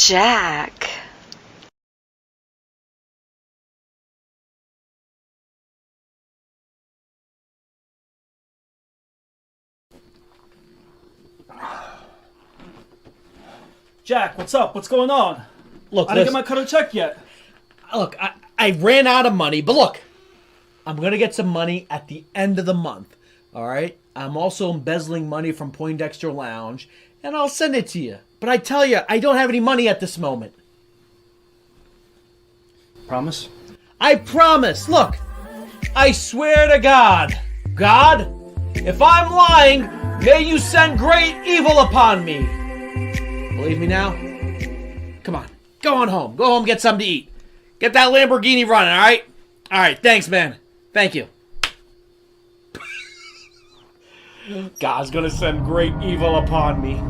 Jack. Jack, what's up? What's going on? Look, I didn't get my cut of check yet. Look, I ran out of money, but look, I'm going to get some money at the end of the month, all right? I'm also embezzling money from Poindexter Lounge, and I'll send it to you. But I tell you, I don't have any money at this moment. Promise? I promise. Look, I swear to God. God, if I'm lying, may you send great evil upon me. Believe me now? Come on. Go on home. Go home, get something to eat. Get that Lamborghini running, all right? All right, thanks, man. Thank you. God's gonna send great evil upon me.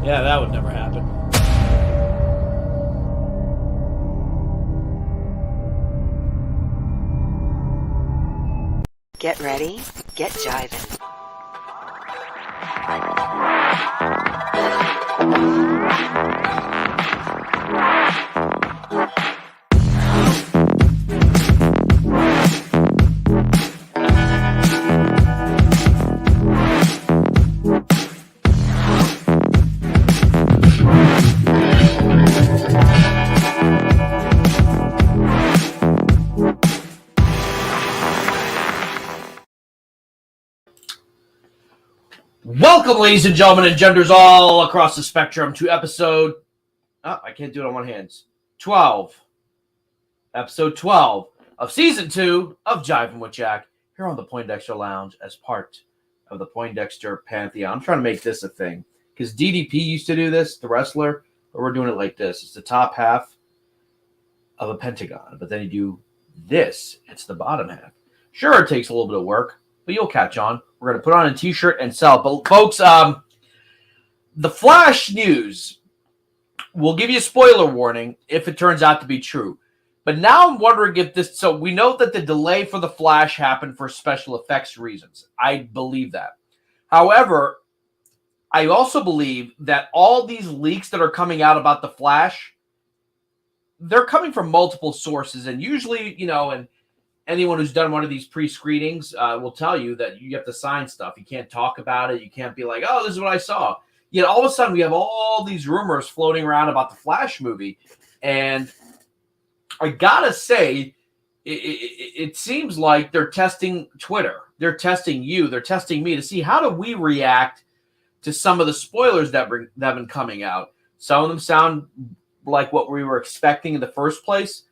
Yeah, that would never happen. Get ready, get jivin'. Welcome, ladies and gentlemen, and genders all across the spectrum, to episode... Oh, I can't do it on one hand. 12. Episode 12 of Season 2 of Jivin' with Jack, here on the Poindexter Lounge as part of the Poindexter Pantheon. I'm trying to make this a thing, because DDP used to do this, the wrestler, but we're doing it like this. It's the top half of a pentagon, but then you do this. It's the bottom half. Sure, it takes a little bit of work, but you'll catch on. We're going to put on a t-shirt and sell. But folks, the Flash news will give you a spoiler warning if it turns out to be true. But now I'm wondering if this... So we know that the delay for the Flash happened for special effects reasons. I believe that. However, I also believe that all these leaks that are coming out about the Flash, they're coming from multiple sources. And usually, you know, and anyone who's done one of these pre-screenings will tell you that you have to sign stuff. You can't talk about it. You can't be like, oh, this is what I saw. Yet all of a sudden we have all these rumors floating around about the Flash movie. And I gotta say, it seems like they're testing Twitter. They're testing you. They're testing me to see how do we react to some of the spoilers that have been coming out. Some of them sound like what we were expecting in the first place.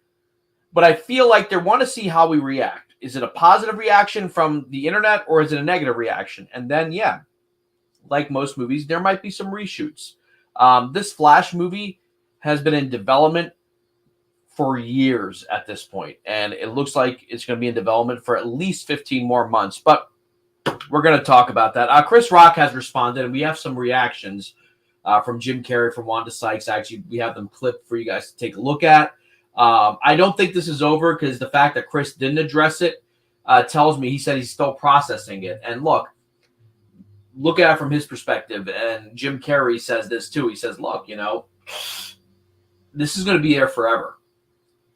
But I feel like they want to see how we react. Is it a positive reaction from the internet or is it a negative reaction? And then, yeah, like most movies, there might be some reshoots. This Flash movie has been in development for years at this point, and it looks like it's going to be in development for at least 15 more months. But we're going to talk about that. Chris Rock has responded, and we have some reactions from Jim Carrey, from Wanda Sykes. Actually, we have them clipped for you guys to take a look at. I don't think this is over because the fact that Chris didn't address it tells me he said he's still processing it. And look at it from his perspective. And Jim Carrey says this too. He says, look, you know, this is going to be there forever.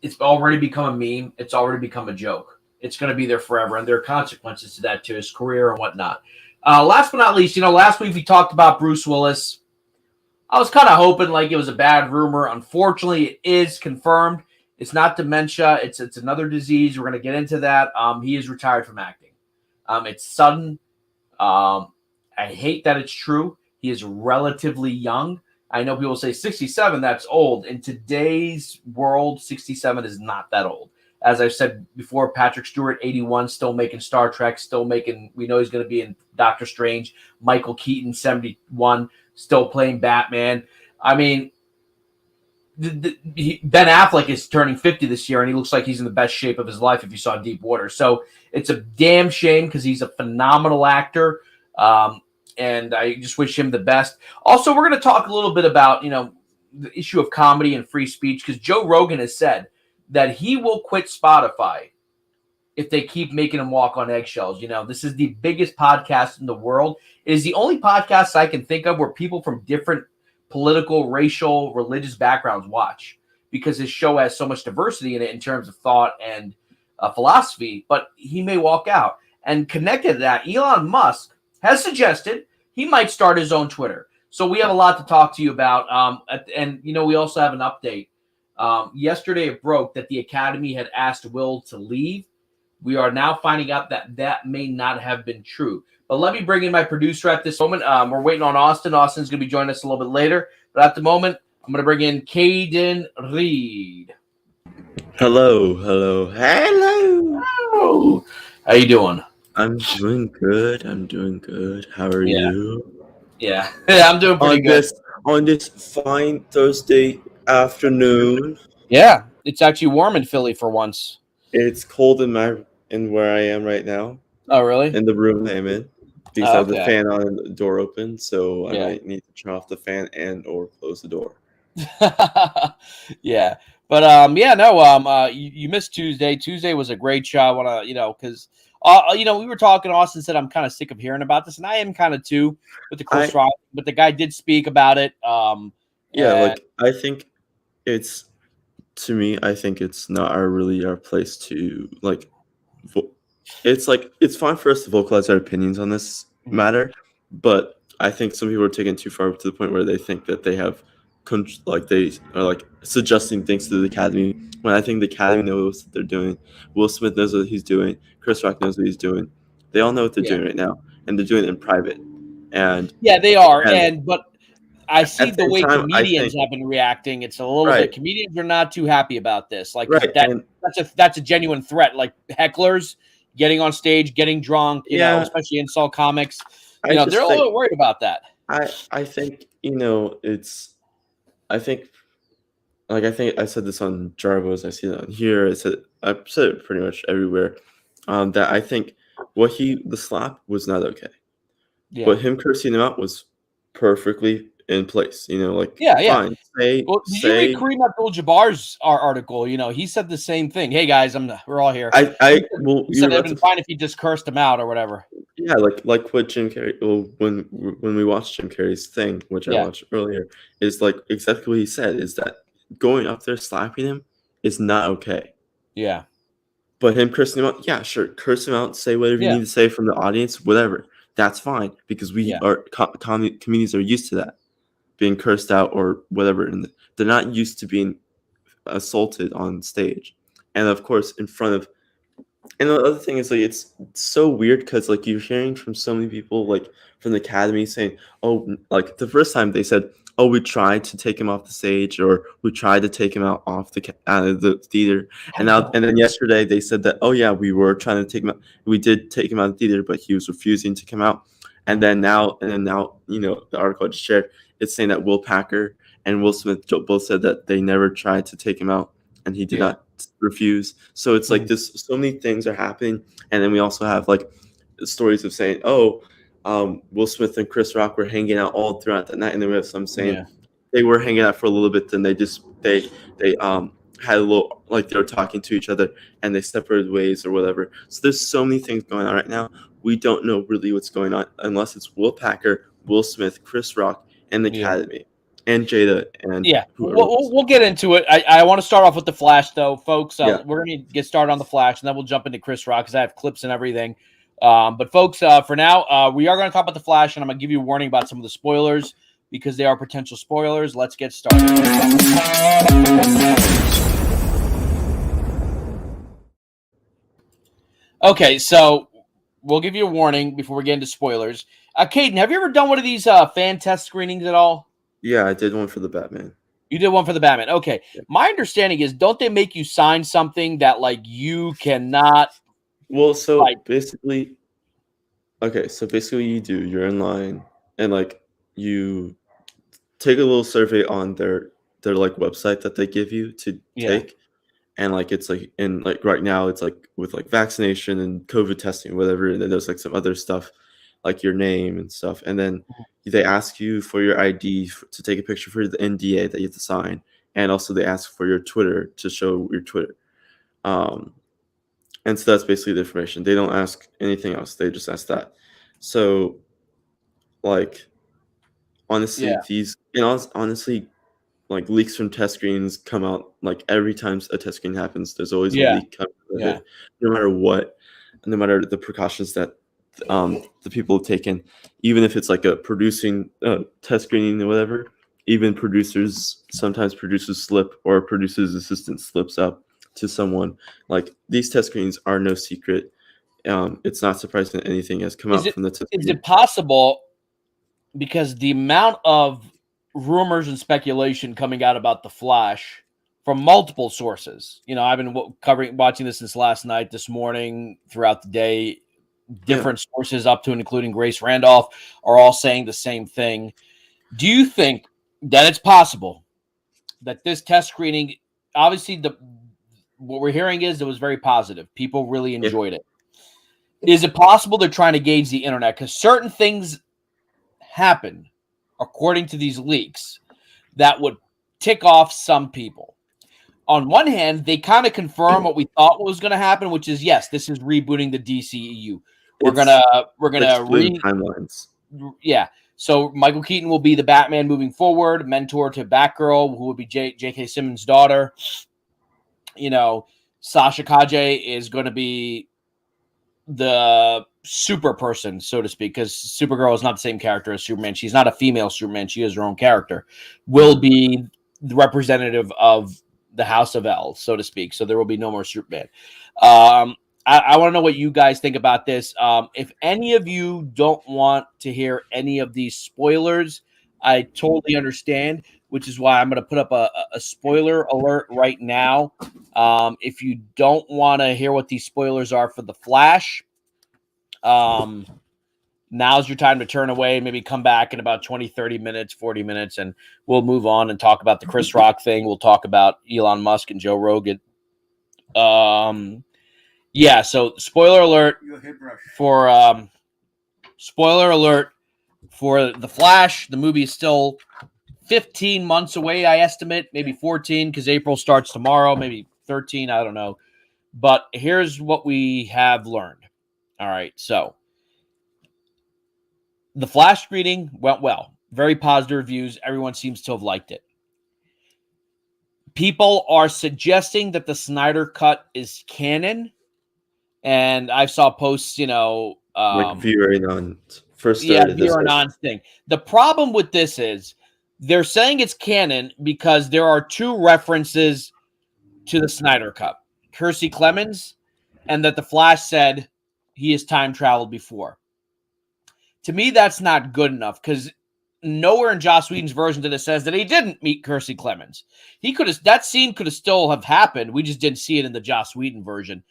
It's already become a meme. It's already become a joke. It's going to be there forever. And there are consequences to that, to his career and whatnot. Last but not least, you know, last week we talked about Bruce Willis. I was kind of hoping like it was a bad rumor. Unfortunately, it is confirmed. It's not dementia. It's another disease. We're going to get into that. He is retired from acting. It's sudden. I hate that it's true. He is relatively young. I know people say 67, that's old. In today's world, 67 is not that old. As I've said before, Patrick Stewart, 81, still making Star Trek, still making, we know he's going to be in Doctor Strange. Michael Keaton, 71, still playing Batman. I mean, Ben Affleck is turning 50 this year, and he looks like he's in the best shape of his life if you saw Deep Water. So it's a damn shame because he's a phenomenal actor, and I just wish him the best. Also, we're going to talk a little bit about, you know, the issue of comedy and free speech, because Joe Rogan has said that he will quit Spotify if they keep making him walk on eggshells. You know, this is the biggest podcast in the world. It is the only podcast I can think of where people from different political, racial, religious backgrounds watch, because his show has so much diversity in it in terms of thought and philosophy. But he may walk out. And connected to that, Elon Musk has suggested he might start his own Twitter. So we have a lot to talk to you about. And, we also have an update. Yesterday it broke that the Academy had asked Will to leave. We are now finding out that may not have been true. But let me bring in my producer at this moment. We're waiting on Austin. Austin's going to be joining us a little bit later. But at the moment, I'm going to bring in Caden Reed. Hello. Oh, how you doing? I'm doing good. How are you? Yeah, I'm doing pretty good. On this fine Thursday afternoon. Yeah, it's actually warm in Philly for once. It's cold in where I am right now. Oh, really? In the room I'm in. Because I have the fan on and the door open, so I might need to turn off the fan and or close the door. Yeah. But you missed Tuesday. Tuesday was a great show. I want to, because we were talking. Austin said I'm kind of sick of hearing about this, and I am kind of too with the Chris Rock. But the guy did speak about it. I think it's, to me, I think it's not our place to it's fine for us to vocalize our opinions on this matter, but I think some people are taking it too far to the point where they think that they have they are suggesting things to the Academy, when I think the Academy knows what they're doing. Will Smith knows what he's doing. Chris Rock knows what he's doing. They all know what they're doing right now, and they're doing it in private. And they are. But I see the way time, comedians have been reacting. It's a little bit. Comedians are not too happy about this. That's a genuine threat. Like hecklers getting on stage, getting drunk. You know, especially insult comics. They're a little worried about that. I think it's. I think I said this on Jarbo's. I see it on here. I've said it pretty much everywhere. That I think the slap was not okay. Yeah. But him cursing him out was perfectly in place. Fine. Did you read Kareem Abdul-Jabbar's article? He said the same thing. Hey guys, we're all here. He said it'd been fine if he just cursed him out or whatever. Yeah, like what Jim Carrey. Well, when we watched Jim Carrey's thing, which I watched earlier, is exactly what he said. Is that going up there slapping him is not okay. Yeah. But him cursing him out, sure, curse him out, say whatever you need to say from the audience, whatever. That's fine, because we are comedians are used to that, being cursed out or whatever, and they're not used to being assaulted on stage, and of course in front of. And the other thing is it's so weird because you're hearing from so many people from the Academy saying, the first time they said, we tried to take him off the stage, or we tried to take him out of the theater, and then yesterday they said that we were trying to take him out. We did take him out of the theater, but he was refusing to come out. And then now the article I just shared, it's saying that Will Packer and Will Smith both said that they never tried to take him out, and he did not refuse. So it's this. So many things are happening, and then we also have stories of saying, Will Smith and Chris Rock were hanging out all throughout the night, and then we have some saying they were hanging out for a little bit, then they had a little they were talking to each other and they separated ways or whatever. So there's so many things going on right now. We don't know really what's going on unless it's Will Packer, Will Smith, Chris Rock, and the Academy. And Jada and we'll get into it. I want to start off with the Flash though, folks. We're going to get started on the Flash, and then we'll jump into Chris Rock because I have clips and everything. But folks, for now, we are going to talk about the Flash, and I'm going to give you a warning about some of the spoilers because they are potential spoilers. Let's get started. Okay, so we'll give you a warning before we get into spoilers. Caden, have you ever done one of these fan test screenings at all? Yeah, I did one for the Batman. You did one for the Batman. Okay. Yeah. My understanding is, don't they make you sign something that you cannot? Well, so basically, you're in line and you take a little survey on their website that they give you to take, and it's right now it's with vaccination and COVID testing, whatever, and then there's some other stuff your name and stuff, and then they ask you for your ID to take a picture for the NDA that you have to sign, and also they ask for your Twitter to show your Twitter, and so that's basically the information. They don't ask anything else. They just ask that. So honestly, honestly, like leaks from test screens come out like every time a test screen happens. There's always a leak coming with it, no matter what, no matter the precautions that the people have taken, even if it's like a producing test screening or whatever. Even sometimes producers slip, or a producer's assistant slips up to someone. Like, these test screens are no secret. It's not surprising that anything has come out from the test screen. Is it possible, because the amount of rumors and speculation coming out about the Flash from multiple sources, I've been watching this since last night, this morning, throughout the day, different sources up to and including Grace Randolph are all saying the same thing. Do you think that it's possible that this test screening, obviously what we're hearing is it was very positive. People really enjoyed it. Is it possible they're trying to gauge the internet? Because certain things happen, according to these leaks, that would tick off some people. On one hand, they kind of confirm what we thought was going to happen, which is, yes, this is rebooting the DCEU. We're gonna timelines. Yeah. So Michael Keaton will be the Batman moving forward, mentor to Batgirl, who will be J.K. Simmons' daughter. Sasha Kaje is going to be the super person, so to speak, because Supergirl is not the same character as Superman. She's not a female Superman. She is her own character. Will be the representative of the House of L, so to speak. So there will be no more Superman. I want to know what you guys think about this. If any of you don't want to hear any of these spoilers, I totally understand, which is why I'm going to put up a spoiler alert right now. If you don't want to hear what these spoilers are for The Flash, now's your time to turn away, maybe come back in about 20, 30 minutes, 40 minutes, and we'll move on and talk about the Chris Rock thing. We'll talk about Elon Musk and Joe Rogan. Yeah, so spoiler alert for The Flash. The movie is still 15 months away, I estimate, maybe 14, because April starts tomorrow, maybe 13, I don't know. But here's what we have learned. All right, so the Flash screening went well. Very positive reviews. Everyone seems to have liked it. People are suggesting that the Snyder Cut is canon. And I saw posts, like Viewer on first. Viewer on thing. The problem with this is they're saying it's canon because there are two references to the Snyder Cut. Kiersey Clemens, and that the Flash said he has time traveled before. To me, that's not good enough, because nowhere in Joss Whedon's version did it says that he didn't meet Kiersey Clemens. That scene could have still have happened. We just didn't see it in the Joss Whedon version.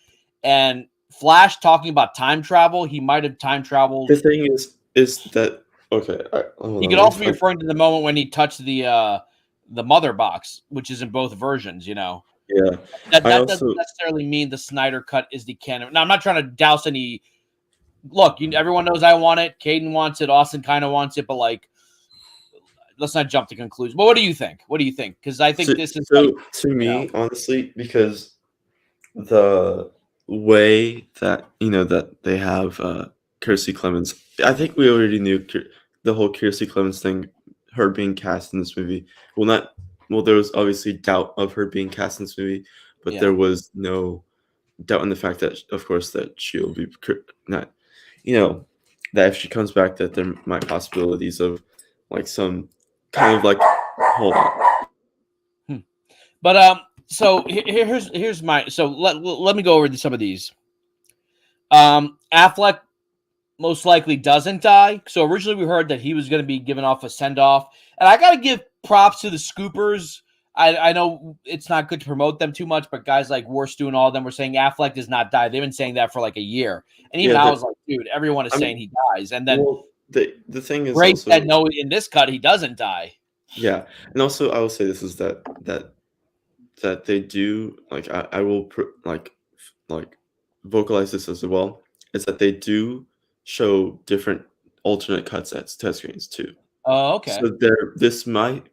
And Flash talking about time travel, he might have time traveled. The thing is that okay? He could also be referring to the moment when he touched the mother box, which is in both versions. Yeah, that doesn't necessarily mean the Snyder Cut is the canon. Now, I'm not trying to douse any. Look, everyone knows I want it. Caden wants it. Austin kind of wants it, but let's not jump to conclusions. But what do you think? Because I think this is to me, honestly, because the way that that they have Kiersey Clemens, I think we already knew the whole Kiersey Clemens thing, her being cast in this movie. There was obviously doubt of her being cast in this movie, but there was no doubt in the fact that, of course, that she'll be not, that if she comes back, that there might be possibilities of some kind of hold on. But so here's my let me go over some of these. Affleck most likely doesn't die. So originally we heard that he was going to be given off a send off, and I got to give props to the Scoopers. I know it's not good to promote them too much, but guys like Warstu and all of them were saying Affleck does not die. They've been saying that for a year, and even I was like, dude, everyone is saying he dies, and then the thing is, Grace said no, in this cut he doesn't die. Yeah, and also I will say this is that they do I will vocalize this as well, is that they do show different alternate cuts at test screens too. Oh, okay. So this might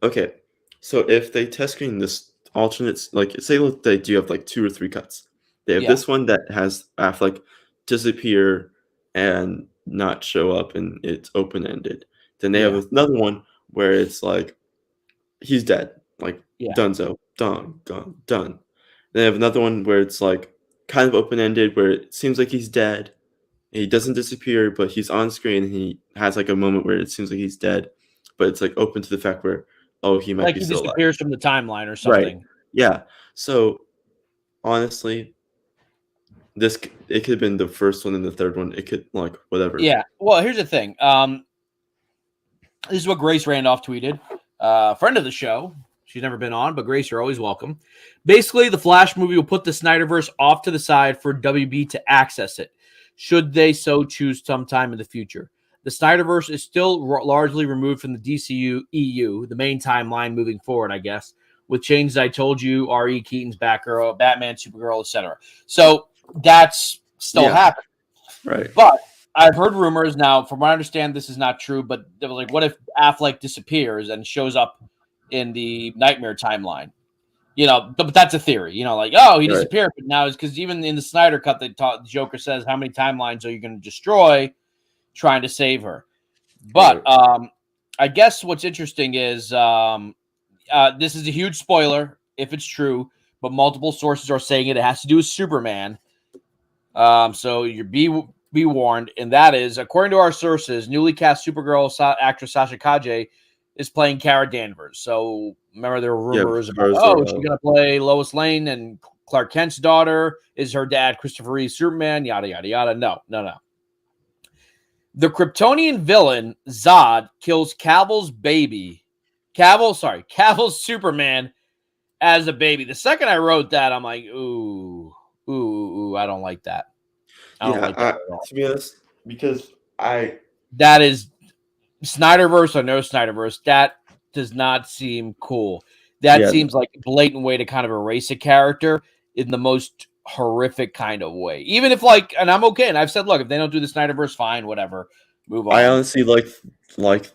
okay. So if they test screen this alternates, say they do have 2 or 3 cuts. They have this one that has Affleck disappear and not show up, and it's open ended. Then they have another one where it's like he's dead, like donezo, done. Then they have another one where it's like kind of open-ended, where it seems like he's dead. He doesn't disappear, but he's on screen and he has like a moment where it seems like he's dead, but it's like open to the fact where he might be still alive. Like he disappears from the timeline or something. Right. Yeah. So honestly, it could have been the first one and the third one. It could like whatever. Yeah. Well, here's the thing. This is what Grace Randolph tweeted. Friend of the show. She's never been on, but Grace, you're always welcome. Basically, the Flash movie will put the Snyderverse off to the side for WB to access it, should they so choose sometime in the future. The Snyderverse is still largely removed from the DCU EU, the main timeline moving forward, I guess, with changes I told you, R.E. Keaton's Batgirl, Batman, Supergirl, etc. So that's still happening. Right. But I've heard rumors now, from what I understand, this is not true, but they were like, what if Affleck disappears and shows up in the Nightmare timeline? But that's a theory. He disappeared, but now it's because even in the Snyder Cut, the Joker says, how many timelines are you going to destroy trying to save her? But I guess what's interesting is this is a huge spoiler if it's true, but multiple sources are saying it has to do with Superman. So you're be warned, and that is, according to our sources, newly cast Supergirl actress Sasha Calle is playing Kara Danvers. So remember there were rumors about, is she going to play Lois Lane and Clark Kent's daughter? Is her dad Christopher Reeve Superman? Yada, yada, yada. No. The Kryptonian villain Zod kills Cavill's Superman as a baby. The second I wrote that, I'm like, ooh, I don't like that. I don't like that at all. To be honest, because that is Snyderverse or no Snyderverse, that does not seem cool. That seems like a blatant way to kind of erase a character in the most horrific kind of way. Even if and I'm okay, and I've said, look, if they don't do the Snyderverse, fine, whatever, move on. I honestly like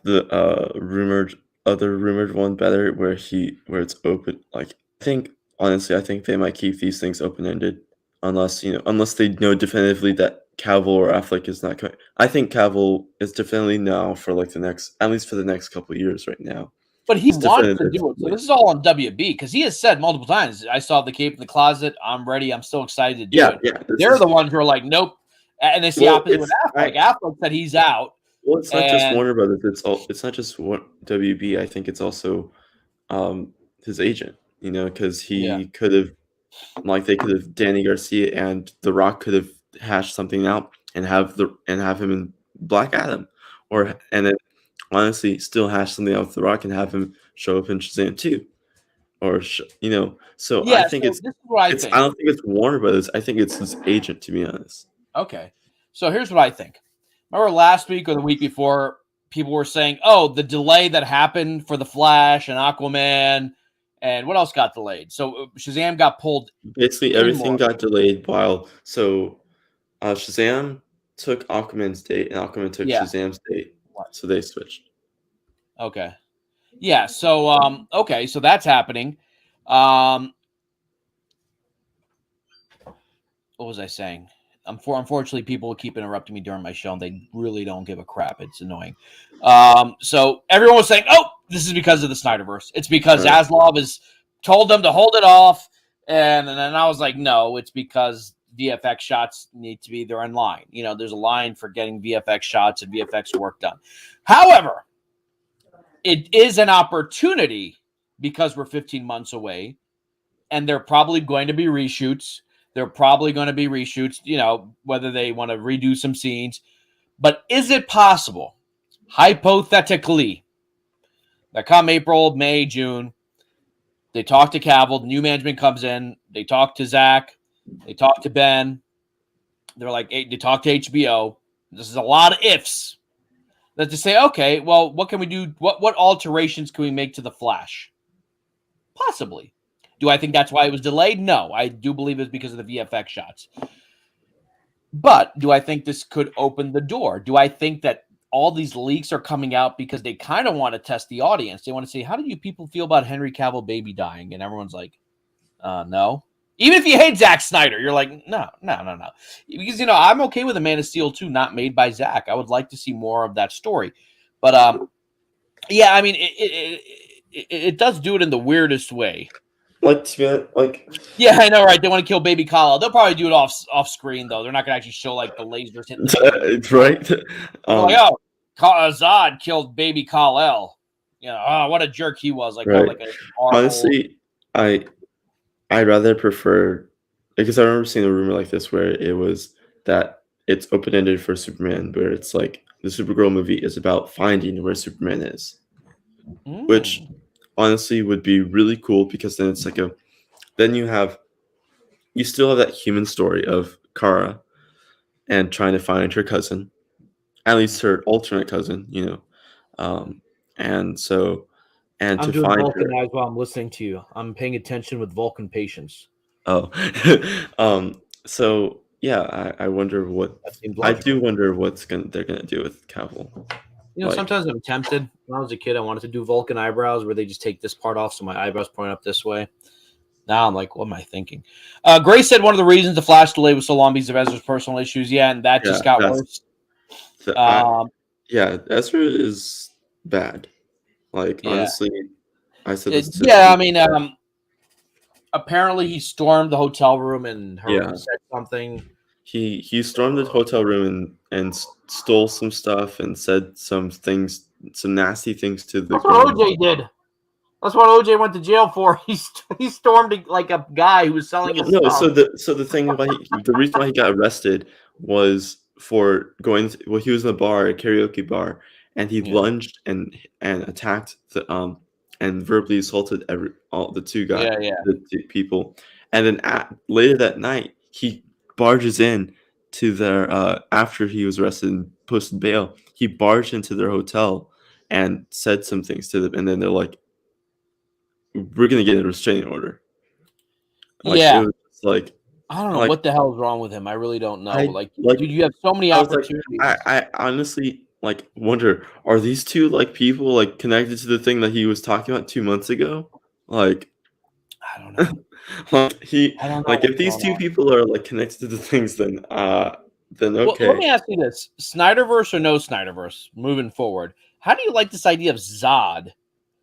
the rumored one better, where it's open. I think they might keep these things open-ended unless they know definitively that Cavill or Affleck is not coming. I think Cavill is definitely now for at least for the next couple of years right now. But he wants to do it. So this is all on WB, because he has said multiple times, I saw the cape in the closet. I'm ready. I'm still excited to do it. Yeah, they're the ones who are like, nope. And it's the opposite with Affleck. Affleck said he's out. Well, it's not just Warner Brothers. It's not just WB. I think it's also his agent. Because he could have, they could have, Danny Garcia and The Rock could have hashed something out and have him in Black Adam, and then honestly still hash something out with The Rock and have him show up in Shazam 2, So I think I don't think it's Warner Brothers. I think it's his agent, to be honest. Okay, so here's what I think. Remember last week or the week before, people were saying, "Oh, the delay that happened for the Flash and Aquaman." And what else got delayed? So Shazam got pulled. Basically, everything got delayed Shazam took Aquaman's date and Aquaman took Shazam's date. So they switched. Okay. Yeah. So, so that's happening. What was I saying? Unfortunately, people keep interrupting me during my show, and they really don't give a crap. It's annoying. So everyone was saying, "Oh, this is because of the Snyderverse. It's because Zaslav has told them to hold it off." And then I was like, "No, it's because VFX shots need to be there in line. There's a line for getting VFX shots and VFX work done." However, it is an opportunity because we're 15 months away, and they're probably going to be reshoots. Whether they want to redo some scenes. But is it possible, hypothetically, that come April, May, June, they talk to Cavill, new management comes in, they talk to Zach, they talk to Ben, they're like, they talk to HBO. This is a lot of ifs. That to say, okay, well, what can we do? What alterations can we make to the Flash? Possibly. Do I think that's why it was delayed? No, I do believe it's because of the VFX shots. But do I think this could open the door? Do I think that all these leaks are coming out because they kind of want to test the audience? They want to say, how do you people feel about Henry Cavill baby dying? And everyone's like, no. Even if you hate Zack Snyder, you're like, no. Because, I'm okay with a Man of Steel 2 not made by Zack. I would like to see more of that story. But Yeah, I mean, it does do it in the weirdest way. Like, yeah, I know, right? They want to kill Baby Kyle. They'll probably do it off screen though. They're not gonna actually show like the lasers hitting the baby. Right. They're like, oh, Zod killed Baby Kal-El. You know, oh, what a jerk he was. Like, right. like Honestly, I'd rather prefer, because I remember seeing a rumor like this where it was that it's open ended for Superman, where it's like the Supergirl movie is about finding where Superman is, which honestly would be really cool, because then it's like then you still have that human story of Kara and trying to find her cousin, at least her alternate cousin, you know, and I'm to doing find Vulcan her. eyes while I'm listening to you. I'm paying attention with Vulcan patience. Oh, so yeah, I wonder what I do wonder what's they're gonna do with Cavill. You know, sometimes I'm tempted. When I was a kid, I wanted to do Vulcan eyebrows where they just take this part off so my eyebrows point up this way. Now I'm like, what am I thinking? Gray said one of the reasons the Flash delay was so long because of Ezra's personal issues. Yeah, and that just got worse. Yeah, Ezra is bad. Like, honestly, I said this. I mean, apparently he stormed the hotel room and said something. He stormed the hotel room and stole some stuff and said some things, some nasty things to the. That's what OJ did. That's what OJ went to jail for. He stormed like a guy who was selling his stuff. So the thing about the reason why he got arrested was for going. He was in a bar, a karaoke bar, and he lunged and attacked the and verbally assaulted the two guys, the two people, and then later that night he barges in to their after he was arrested and posted bail. He barged into their hotel and said some things to them, and then they're like, "We're gonna get a restraining order." Like, it was like, I don't know what the hell is wrong with him. I really don't know. Like, dude, you have so many opportunities. I honestly wonder, are these two people connected to the thing that he was talking about 2 months ago? Like, I don't know. If these two people are connected to the things, then okay. Well, let me ask you this: Snyderverse or no Snyderverse? Moving forward, how do you like this idea of Zod?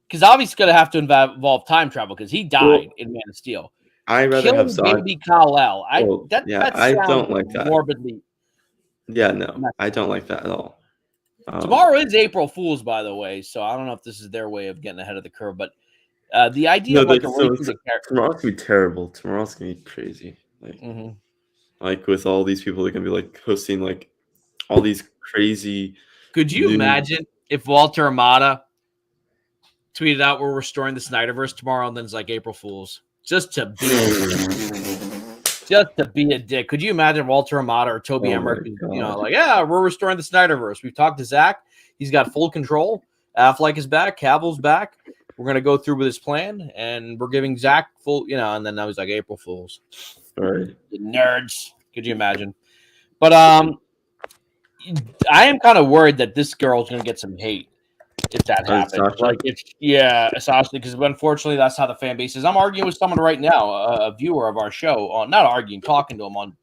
Because obviously, it's going to have to involve time travel because he died in Man of Steel. I'd rather have Zod. Baby Kal-El. I don't like that. Morbidly. Yeah, no, I don't like that at all. Tomorrow is April Fool's, by the way, so I don't know if this is their way of getting ahead of the curve, but the idea of tomorrow's gonna be terrible. Tomorrow's gonna be crazy. With all these people, they're gonna be posting all these crazy. Could you imagine if Walter Amada tweeted out, "We're restoring the Snyderverse tomorrow," and then it's April Fool's? Just to be a dick. Could you imagine Walter Amada or Toby Emmerich? We're restoring the Snyderverse. We've talked to Zach. He's got full control. Affleck is back. Cavill's back. We're going to go through with his plan, and we're giving Zach full, and then now he's April Fools. All right. You nerds. Could you imagine? But I am kind of worried that this girl's going to get some hate if that happens. Sasha, because unfortunately that's how the fan base is. I'm arguing with someone right now, a viewer of our show, not arguing, talking to him on.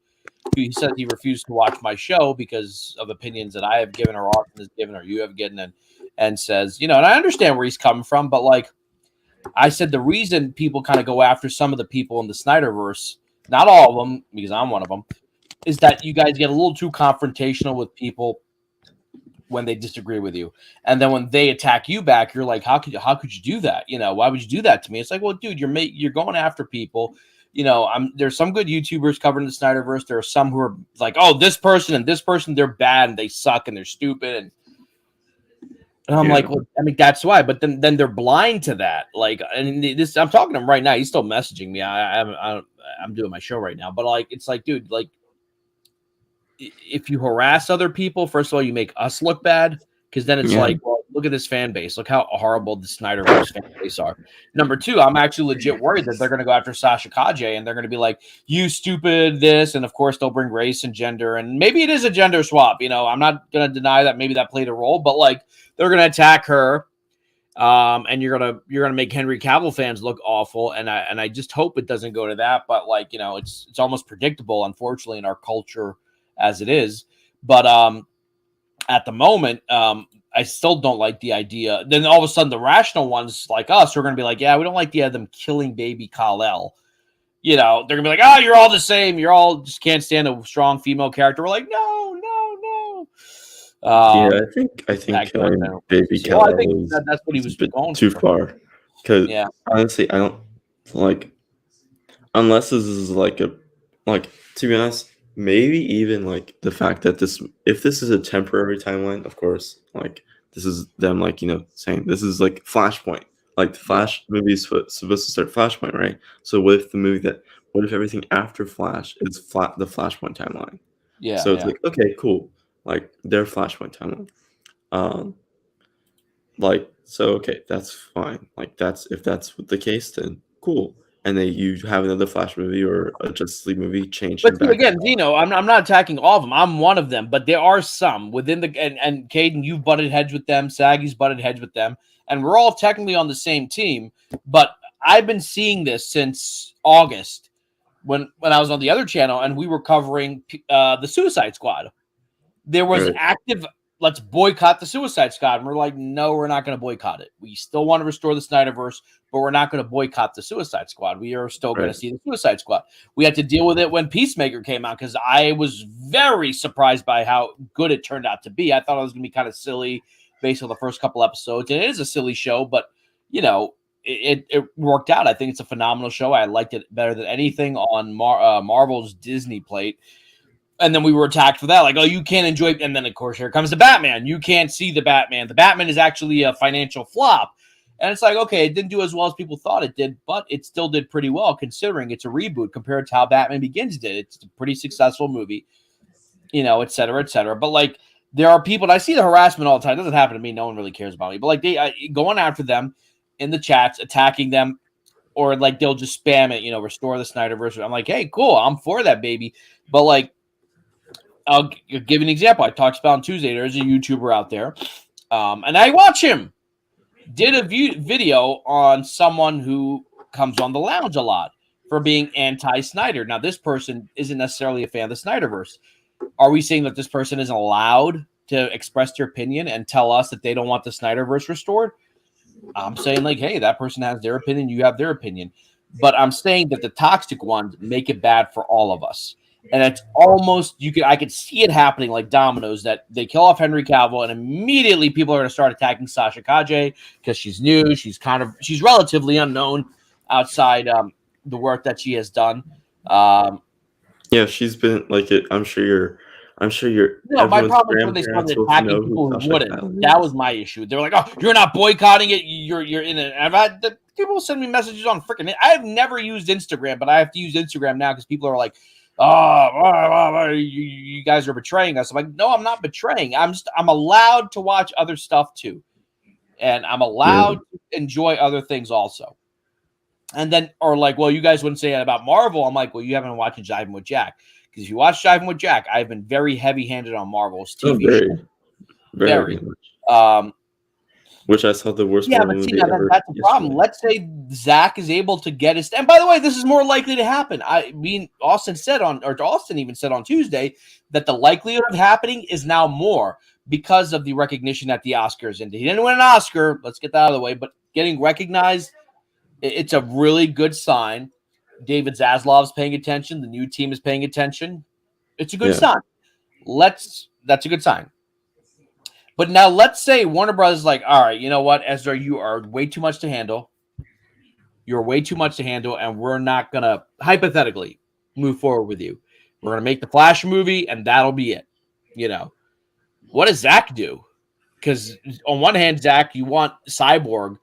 He said he refused to watch my show because of opinions that I have given or Austin has given or you have given, and says, and I understand where he's coming from, but I said, the reason people kind of go after some of the people in the Snyderverse, not all of them, because I'm one of them, is that you guys get a little too confrontational with people when they disagree with you, and then when they attack you back, you're like, how could you do that? Why would you do that to me? It's like, well, dude, you're going after people. There's some good YouTubers covering the Snyderverse. There are some who are like, oh, this person and this person, they're bad and they suck and they're stupid, and I'm like, well, I mean, that's why. But then they're blind to that. I'm talking to him right now. He's still messaging me. I'm doing my show right now, but it's dude, if you harass other people, first of all, you make us look bad, because then it's well, look at this fan base. Look how horrible the Snyderverse fan base are. Number two, I'm actually legit worried that they're going to go after Sasha Kaje, and they're going to be like, you stupid this, and of course they'll bring race and gender, and maybe it is a gender swap. I'm not going to deny that maybe that played a role, but they're going to attack her, and you're gonna make Henry Cavill fans look awful, and I just hope it doesn't go to that. But it's almost predictable, unfortunately, in our culture as it is. But at the moment, I still don't like the idea. Then all of a sudden, the rational ones like us are going to be like, yeah, we don't like the idea of them killing baby Kal-El. You know, they're going to be like, oh, you're all the same. You're all just can't stand a strong female character. We're like, no. Yeah, I think killing baby Kal-El is that's what he was going too for. far. Because honestly, I don't like unless this is like to be honest, maybe even like the fact that if this is a temporary timeline, of course, like this is them like saying this is like Flashpoint. Like the Flash movie is supposed to start Flashpoint, right? So what if everything after Flash is the Flashpoint timeline? Yeah. So it's like, okay, cool. Like their Flashpoint timeline. Okay, that's fine. Like if that's the case, then cool. And then you have another Flash movie or a Justice League movie change. But again, I'm not attacking all of them. I'm one of them, but there are some within and Caden, you've butted heads with them. Saggy's butted heads with them. And we're all technically on the same team, but I've been seeing this since August when I was on the other channel and we were covering the Suicide Squad. There was active, let's boycott the Suicide Squad. And we're like, no, we're not going to boycott it. We still want to restore the Snyderverse, but we're not going to boycott the Suicide Squad. We are still going to see the Suicide Squad. We had to deal with it when Peacemaker came out because I was very surprised by how good it turned out to be. I thought it was going to be kind of silly based on the first couple episodes. And it is a silly show, but, it worked out. I think it's a phenomenal show. I liked it better than anything on Marvel's Disney plate. And then we were attacked for that. Like, oh, you can't enjoy it. And then, of course, here comes the Batman. You can't see the Batman. The Batman is actually a financial flop. And it's like, okay, it didn't do as well as people thought it did, but it still did pretty well considering it's a reboot compared to how Batman Begins did. It's a pretty successful movie, et cetera, et cetera. But, like, there are people, and I see the harassment all the time. It doesn't happen to me. No one really cares about me. But, like, they going after them in the chats, attacking them, or, like, they'll just spam it, restore the Snyderverse. I'm like, hey, cool. I'm for that, baby. But, like, I'll give an example. I talked about on Tuesday. There's a YouTuber out there, and I watch him. Did a video on someone who comes on the lounge a lot for being anti-Snyder. Now, this person isn't necessarily a fan of the Snyderverse. Are we saying that this person is allowed to express their opinion and tell us that they don't want the Snyderverse restored? I'm saying, like, hey, that person has their opinion. You have their opinion. But I'm saying that the toxic ones make it bad for all of us. And it's almost I could see it happening like dominoes that they kill off Henry Cavill and immediately people are going to start attacking Sasha Kaje because she's new. She's relatively unknown outside the work that she has done. Yeah, she's been like it. I'm sure you're. No, my problem is when they started attacking people who wouldn't. That was my issue. They were like, "Oh, you're not boycotting it. You're in it." I've had people send me messages on freaking. I've never used Instagram, but I have to use Instagram now because people are like, you guys are betraying us. I'm like, no, I'm not betraying. I'm allowed to watch other stuff too. And I'm allowed to enjoy other things also. And then, or like, well, you guys wouldn't say that about Marvel. I'm like, well, you haven't been watching Jivin with Jack. Because if you watch Jivin with Jack, I've been very heavy-handed on Marvel's TV show. Very. Which I saw the worst. Yeah, but see, that's the problem. Let's say Zach is able to get his. And by the way, this is more likely to happen. Austin even said on Tuesday that the likelihood of happening is now more because of the recognition at the Oscars. And he didn't win an Oscar. Let's get that out of the way. But getting recognized, it's a really good sign. David Zaslav's paying attention. The new team is paying attention. It's a good sign. That's a good sign. But now let's say Warner Brothers is like, all right, you know what, Ezra, you are way too much to handle. You're way too much to handle, and we're not going to, hypothetically, move forward with you. We're going to make the Flash movie, and that'll be it. What does Zach do? Because on one hand, Zach, you want Cyborg,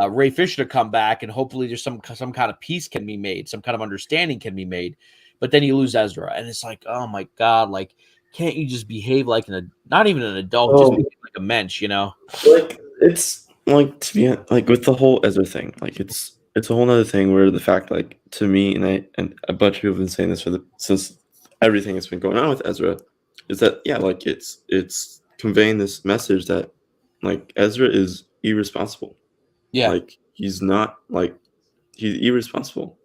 Ray Fisher to come back, and hopefully there's some kind of peace can be made, some kind of understanding can be made. But then you lose Ezra, and it's like, oh my God, like, can't you just behave like not even an adult, just behave like a mensch, Like it's like to be like with the whole Ezra thing, like it's a whole other thing where the fact, like to me, and a bunch of people have been saying this since everything that's been going on with Ezra, is that like it's conveying this message that like Ezra is irresponsible. Yeah, like he's not he's irresponsible,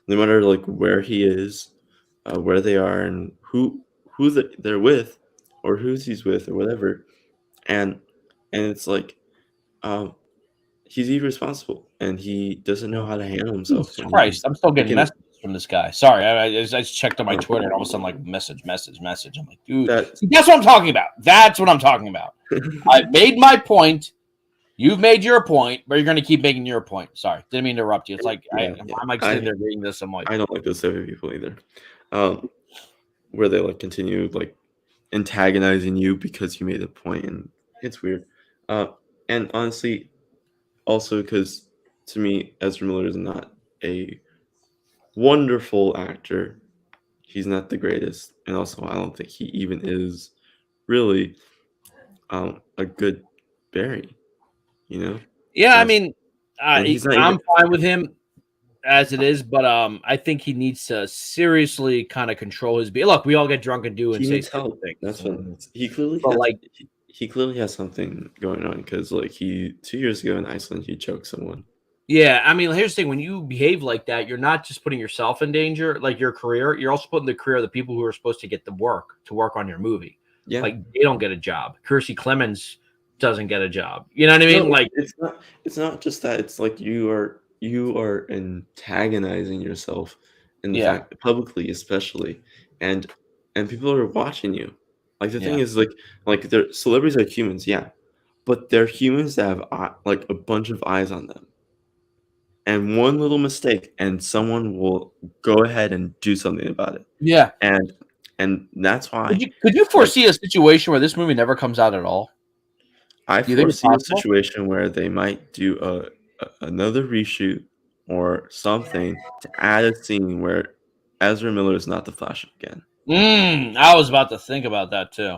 no matter like where he is, where they are, and who they're with or who he's with or whatever. And and it's like, he's irresponsible, and he doesn't know how to handle himself. Jesus Christ, I'm still getting messages from this guy. Sorry, I just checked on my Oh. Twitter, and all of a sudden, like, message. I'm like, dude, That- see, that's what I'm talking about. That's what I'm talking about. I've made my point. You've made your point, but you're going to keep making your point. Sorry, didn't mean to interrupt you. It's like I'm like sitting there reading this. I'm like, I don't like those type of people either, where they like continue like antagonizing you because you made a point, and it's weird. And honestly, also because to me, Ezra Miller is not a wonderful actor. He's not the greatest, and also I don't think he even is really a good Barry. You know? yeah, I That's- mean, and he's not I'm even- fine with him as it is, but I think he needs to seriously kind of control his behavior. Look, we all get drunk and do and He say needs help. things. That's what he clearly But, has, like- he clearly has something going on, because like 2 years ago in Iceland he choked someone. Yeah, I mean, here's the thing: when you behave like that, you're not just putting yourself in danger, like your career. You're also putting the career of the people who are supposed to get the work to work on your movie. Yeah, Like they don't get a job. Kirstie Clemens doesn't get a job. You know what I mean? No, Like, it's not just that. It's like you are antagonizing yourself, in the Yeah. fact publicly, especially, and people are watching you. Like the thing Yeah. is, like they're celebrities are humans, yeah, but they're humans that have like a bunch of eyes on them. And one little mistake, and someone will go ahead and do something about it. yeah. And that's why Could you foresee a situation where this movie never comes out at all? I Do you think it's foresee a possible? situation where they might do another reshoot or something to add a scene where Ezra Miller is not the Flash again. I was about to think about that too.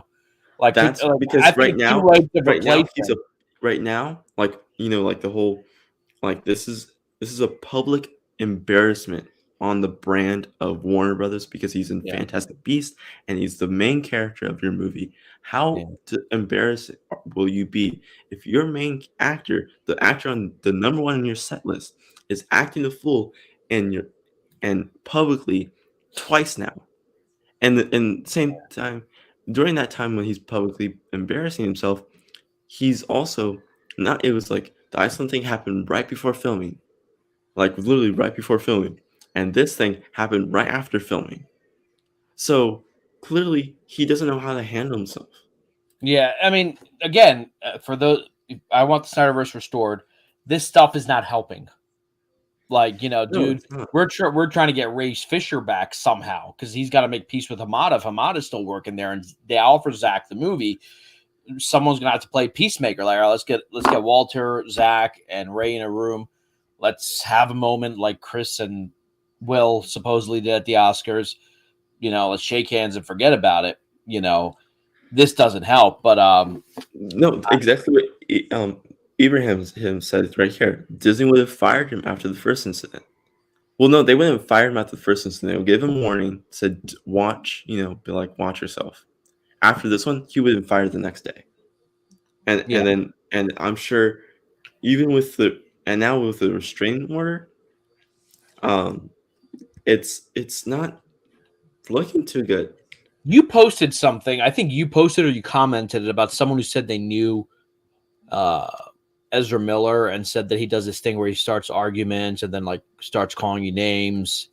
Like That's because I think right it's now, too late to right now replace he's him. right now, like like the whole, like this is a public embarrassment on the brand of Warner Brothers, because he's in Yeah. Fantastic Beast and he's the main character of your movie. How embarrassing will you be if your main actor, the actor on the number one on your set list, is acting the fool and publicly twice now, and same time, during that time when he's publicly embarrassing himself, he's also not. It was like the Iceland thing happened right before filming, like literally right before filming, and this thing happened right after filming. So clearly, he doesn't know how to handle himself. Yeah, I mean, again, for those, I want the Snyderverse restored. This stuff is not helping. Like, No, dude, it's not. we're trying to get Ray Fisher back somehow because he's got to make peace with Hamada. If Hamada's still working there, and they offer Zach the movie, someone's gonna have to play peacemaker. Like, all right, let's get Walter, Zach, and Ray in a room. Let's have a moment like Chris and Will supposedly did at the Oscars. Let's shake hands and forget about it. This doesn't help, but No, exactly what Abraham him said it right here. Disney would have fired him after the first incident. Well, no, they wouldn't have fired him after the first incident. They would give him a warning, said watch, be like, watch yourself. After this one, he would have been fired the next day. And I'm sure, even with now with the restraining order, it's not looking too good. you posted something. I think you posted or you commented about someone who said they knew Ezra Miller and said that he does this thing where he starts arguments and then like starts calling you names.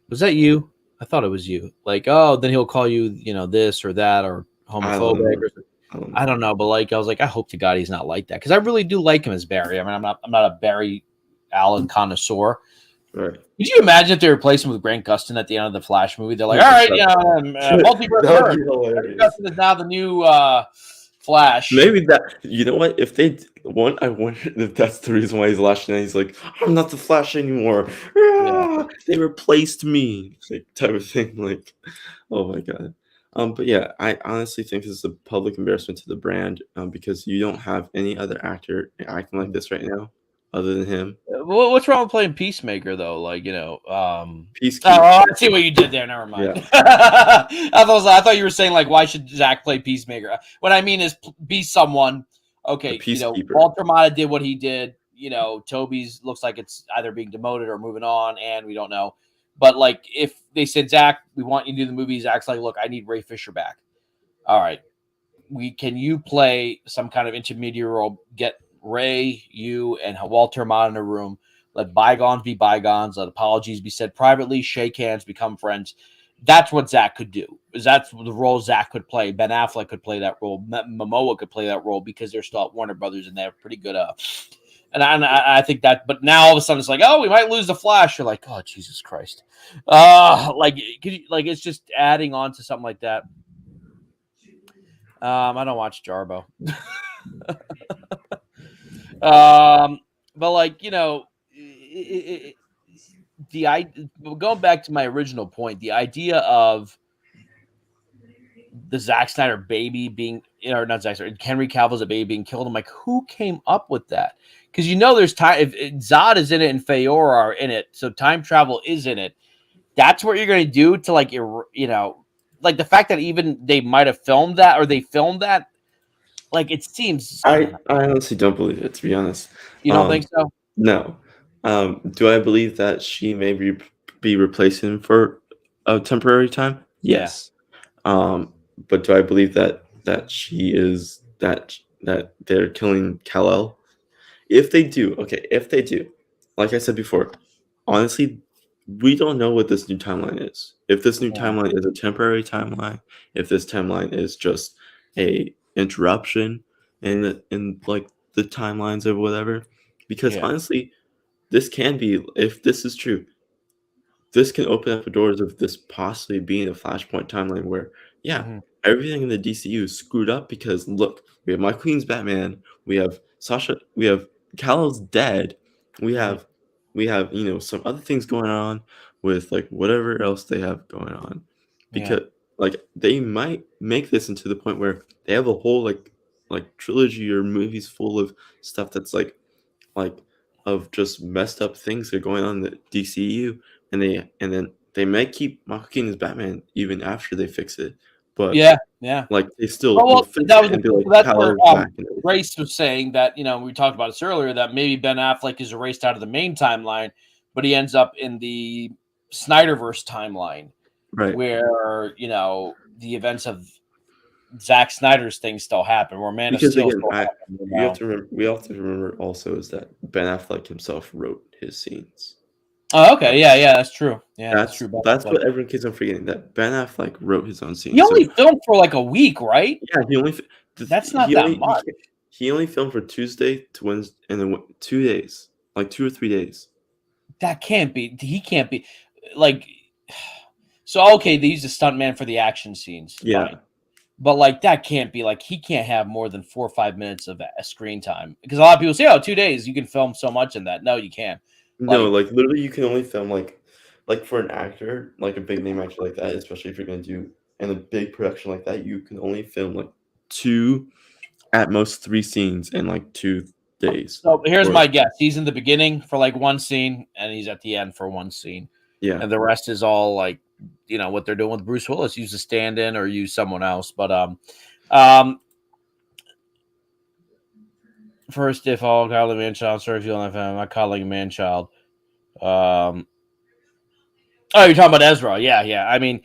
Was that you? I thought it was you. Like, oh, then he'll call you, this or that or homophobic. I don't know, but like I was like, I hope to God he's not like that because I really do like him as Barry. I mean, I'm not a Barry Allen connoisseur. Right. Could you imagine if they replaced him with Grant Gustin at the end of the Flash movie? They're like, all right, multiverse. That would be hilarious. Grant Gustin is now the new Flash. Maybe that, you know what? If they want, I wonder if that's the reason why he's lashing out. He's like, I'm not the Flash anymore. They replaced me, like, type of thing. Like, oh my god. But yeah, I honestly think this is a public embarrassment to the brand, because you don't have any other actor acting like this right now, other than him. What's wrong with playing Peacemaker though? Like, Peacekeeper. Oh, I see what you did there. Never mind. Yeah. I thought you were saying like, why should Zach play Peacemaker? What I mean is be someone. Okay, Peacekeeper. Walter Mata did what he did. Toby's looks like it's either being demoted or moving on, and we don't know. But like, if they said Zach, we want you to do the movie, Zach's like, look, I need Ray Fisher back. All right, can you play some kind of intermediate role? Get Ray, you, and Walter Mott in a room. Let bygones be bygones. Let apologies be said privately. Shake hands, become friends. That's what Zach could do. That's the role Zach could play. Ben Affleck could play that role. Momoa could play that role because they're still at Warner Brothers and they're pretty good. And I think that. But now all of a sudden it's like, oh, we might lose the Flash. You're like, oh, Jesus Christ. It's just adding on to something like that. I don't watch Jarbo. But like, you know, going back to my original point, the idea of the Zack Snyder baby being, or not Zack Snyder, Henry Cavill's a baby being killed. I'm like, who came up with that? Because you know, there's time. If Zod is in it and Feora are in it, so time travel is in it. That's what you're going to do to, like, you know, like the fact that even they might have filmed that, or they filmed that. Like, it seems. I honestly don't believe it, to be honest. You don't think so? No. Do I believe that she may be replacing him for a temporary time? Yes. Yeah. But do I believe that she is that they're killing Kal-El? If they do, like I said before, honestly, we don't know what this new timeline is. If this new timeline is a temporary timeline, if this timeline is just a interruption in like the timelines or whatever, because honestly, this can be, if this is true, this can open up the doors of this possibly being a Flashpoint timeline where everything in the DCU is screwed up because look, we have Michael Keaton's Batman, we have Sasha, we have Kal-El's dead, we have you know, some other things going on with like whatever else they have going on, because like they might make this into the point where they have a whole like trilogy or movies full of stuff that's like of just messed up things that are going on in the DCU, and then they might keep Michael Keaton's Batman even after they fix it. But like they still will fix it and be like, that's where Grace was saying that, you know, we talked about this earlier, that maybe Ben Affleck is erased out of the main timeline, but he ends up in the Snyderverse timeline, right, where, you know, the events of Zack Snyder's things still happen, where Man of Steel still happen, we have to remember also is that Ben Affleck himself wrote his scenes. Oh, okay, yeah, that's true. Yeah, that's true. That's what everyone keeps on forgetting, that Ben Affleck wrote his own scenes. He only filmed for like a week, right? Yeah, he only. That's not that much. He only filmed for Tuesday to Wednesday, and then 2 days, like 2 or 3 days. That can't be. He can't be like. So okay, they use a stuntman for the action scenes. Yeah. Fine. But like that can't be, like, he can't have more than 4 or 5 minutes of screen time, because a lot of people say, "Oh, 2 days, you can film so much in that." No, you can't. No, like literally, you can only film like for an actor, like a big name actor like that, especially if you're gonna do in a big production like that, you can only film like 2, at most 3 scenes in like 2 days. So here's my guess: he's in the beginning for like 1 scene, and he's at the end for 1 scene. Yeah, and the rest is all like, you know, what they're doing with Bruce Willis, use a stand-in or use someone else. But first, if all calling man-child, sorry if you don't have him, I'm not calling a man-child. Oh, you're talking about Ezra? Yeah. I mean,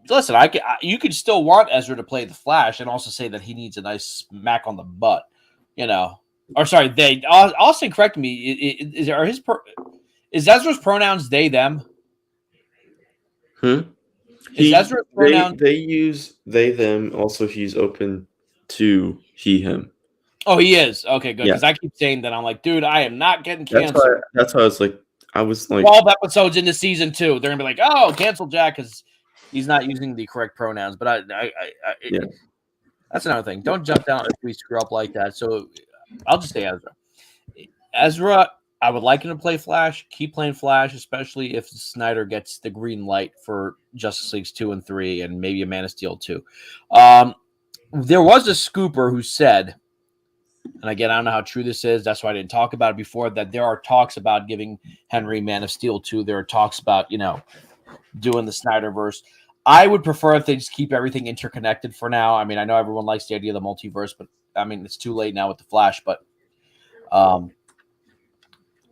listen, you could still want Ezra to play the Flash, and also say that he needs a nice smack on the butt, you know. Or sorry, they. Austin, correct me. Is Ezra's pronouns they them? Is Ezra's pronouns? They use they them. Also, he's open to he him. Oh, he is. Okay, good. Because I keep saying that. I'm like, dude, I am not getting canceled. That's why I was like 12 episodes into season 2. They're gonna be like, oh, cancel Jack because he's not using the correct pronouns. But that's another thing. Don't jump down if we screw up like that. So I'll just say Ezra, I would like him to play Flash. Keep playing Flash, especially if Snyder gets the green light for Justice Leagues 2 and 3, and maybe a Man of Steel 2. There was a scooper who said, and again, I don't know how true this is, that's why I didn't talk about it before, that there are talks about giving Henry Man of Steel 2. There are talks about, you know, doing the Snyderverse. I would prefer if they just keep everything interconnected for now. I mean, I know everyone likes the idea of the multiverse, but I mean, it's too late now with the Flash. But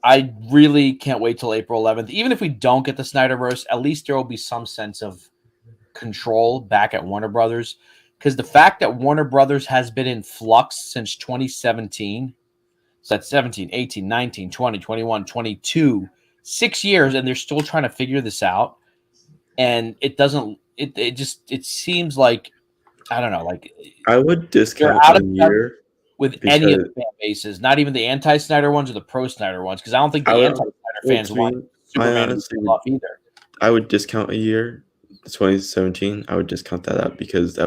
I really can't wait till April 11th. Even if we don't get the Snyderverse, at least there will be some sense of control back at Warner Brothers. because the fact that Warner Brothers has been in flux since 2017, so that's 17, 18, 19, 20, 21, 22, 6 years, and they're still trying to figure this out. And it doesn't, it seems like, I don't know, like I would discount out a of year with any of the fan bases, not even the anti-Snyder ones or the pro-Snyder ones, because I don't think the anti-Snyder fans want Superman to be off either. I would discount a year, 2017. I would discount that out because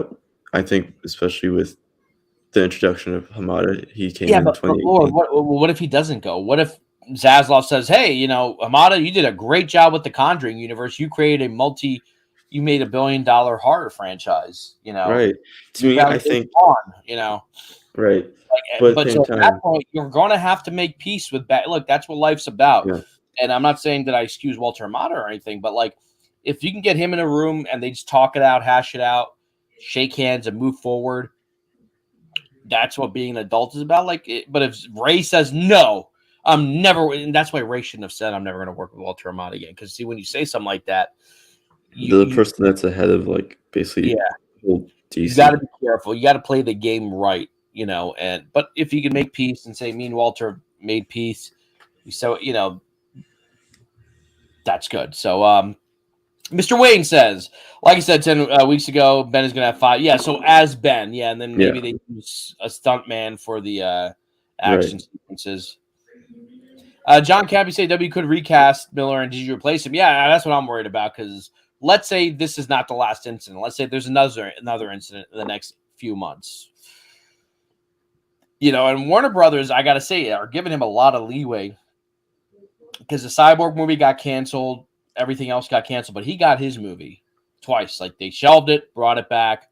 I think, especially with the introduction of Hamada, he came in 2018. But what if he doesn't go? What if Zaslav says, "Hey, Hamada, you did a great job with the Conjuring universe. You created you made $1 billion horror franchise. Right? To me, I think right. But so at that point, you're going to have to make peace with that. Look, that's what life's about. Yeah. And I'm not saying that I excuse Walter Hamada or anything, but like, if you can get him in a room and they just talk it out, hash it out, shake hands, and move forward, that's what being an adult is about. But if Ray says no, I'm never, and that's why Ray shouldn't have said I'm never going to work with Walter Hamada again. Because see, when you say something like that, the person that's ahead of DC. You got to be careful. You got to play the game right, but if you can make peace and say me and Walter made peace, so that's good. So Mr. Wayne says, like I said 10 weeks ago, Ben is going to have 5. Yeah, so as Ben, and then maybe they use a stunt man for the action sequences. John Cappy say W could recast Miller, and did you replace him? Yeah, that's what I'm worried about, because let's say this is not the last incident. Let's say there's another incident in the next few months. And Warner Brothers, I got to say, are giving him a lot of leeway, because the Cyborg movie got canceled. Everything else got canceled, but he got his movie twice. Like, they shelved it, brought it back.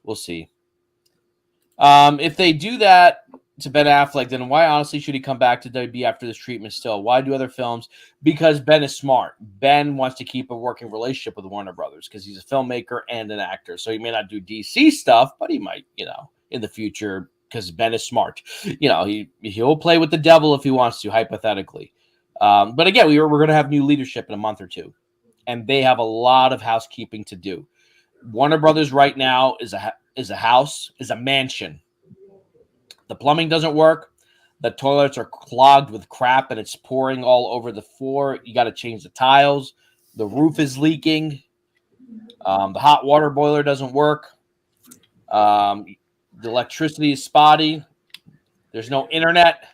We'll see. If they do that to Ben Affleck, then why honestly should he come back to WB after this treatment still? Why do other films? Because Ben is smart. Ben wants to keep a working relationship with Warner Brothers because he's a filmmaker and an actor. So he may not do DC stuff, but he might, in the future, because Ben is smart. He'll play with the devil if he wants to, hypothetically. But again, we're going to have new leadership in a month or two, and they have a lot of housekeeping to do. Warner Brothers right now is a mansion. The plumbing doesn't work. The toilets are clogged with crap, and it's pouring all over the floor. You got to change the tiles. The roof is leaking. The hot water boiler doesn't work. The electricity is spotty. There's no internet.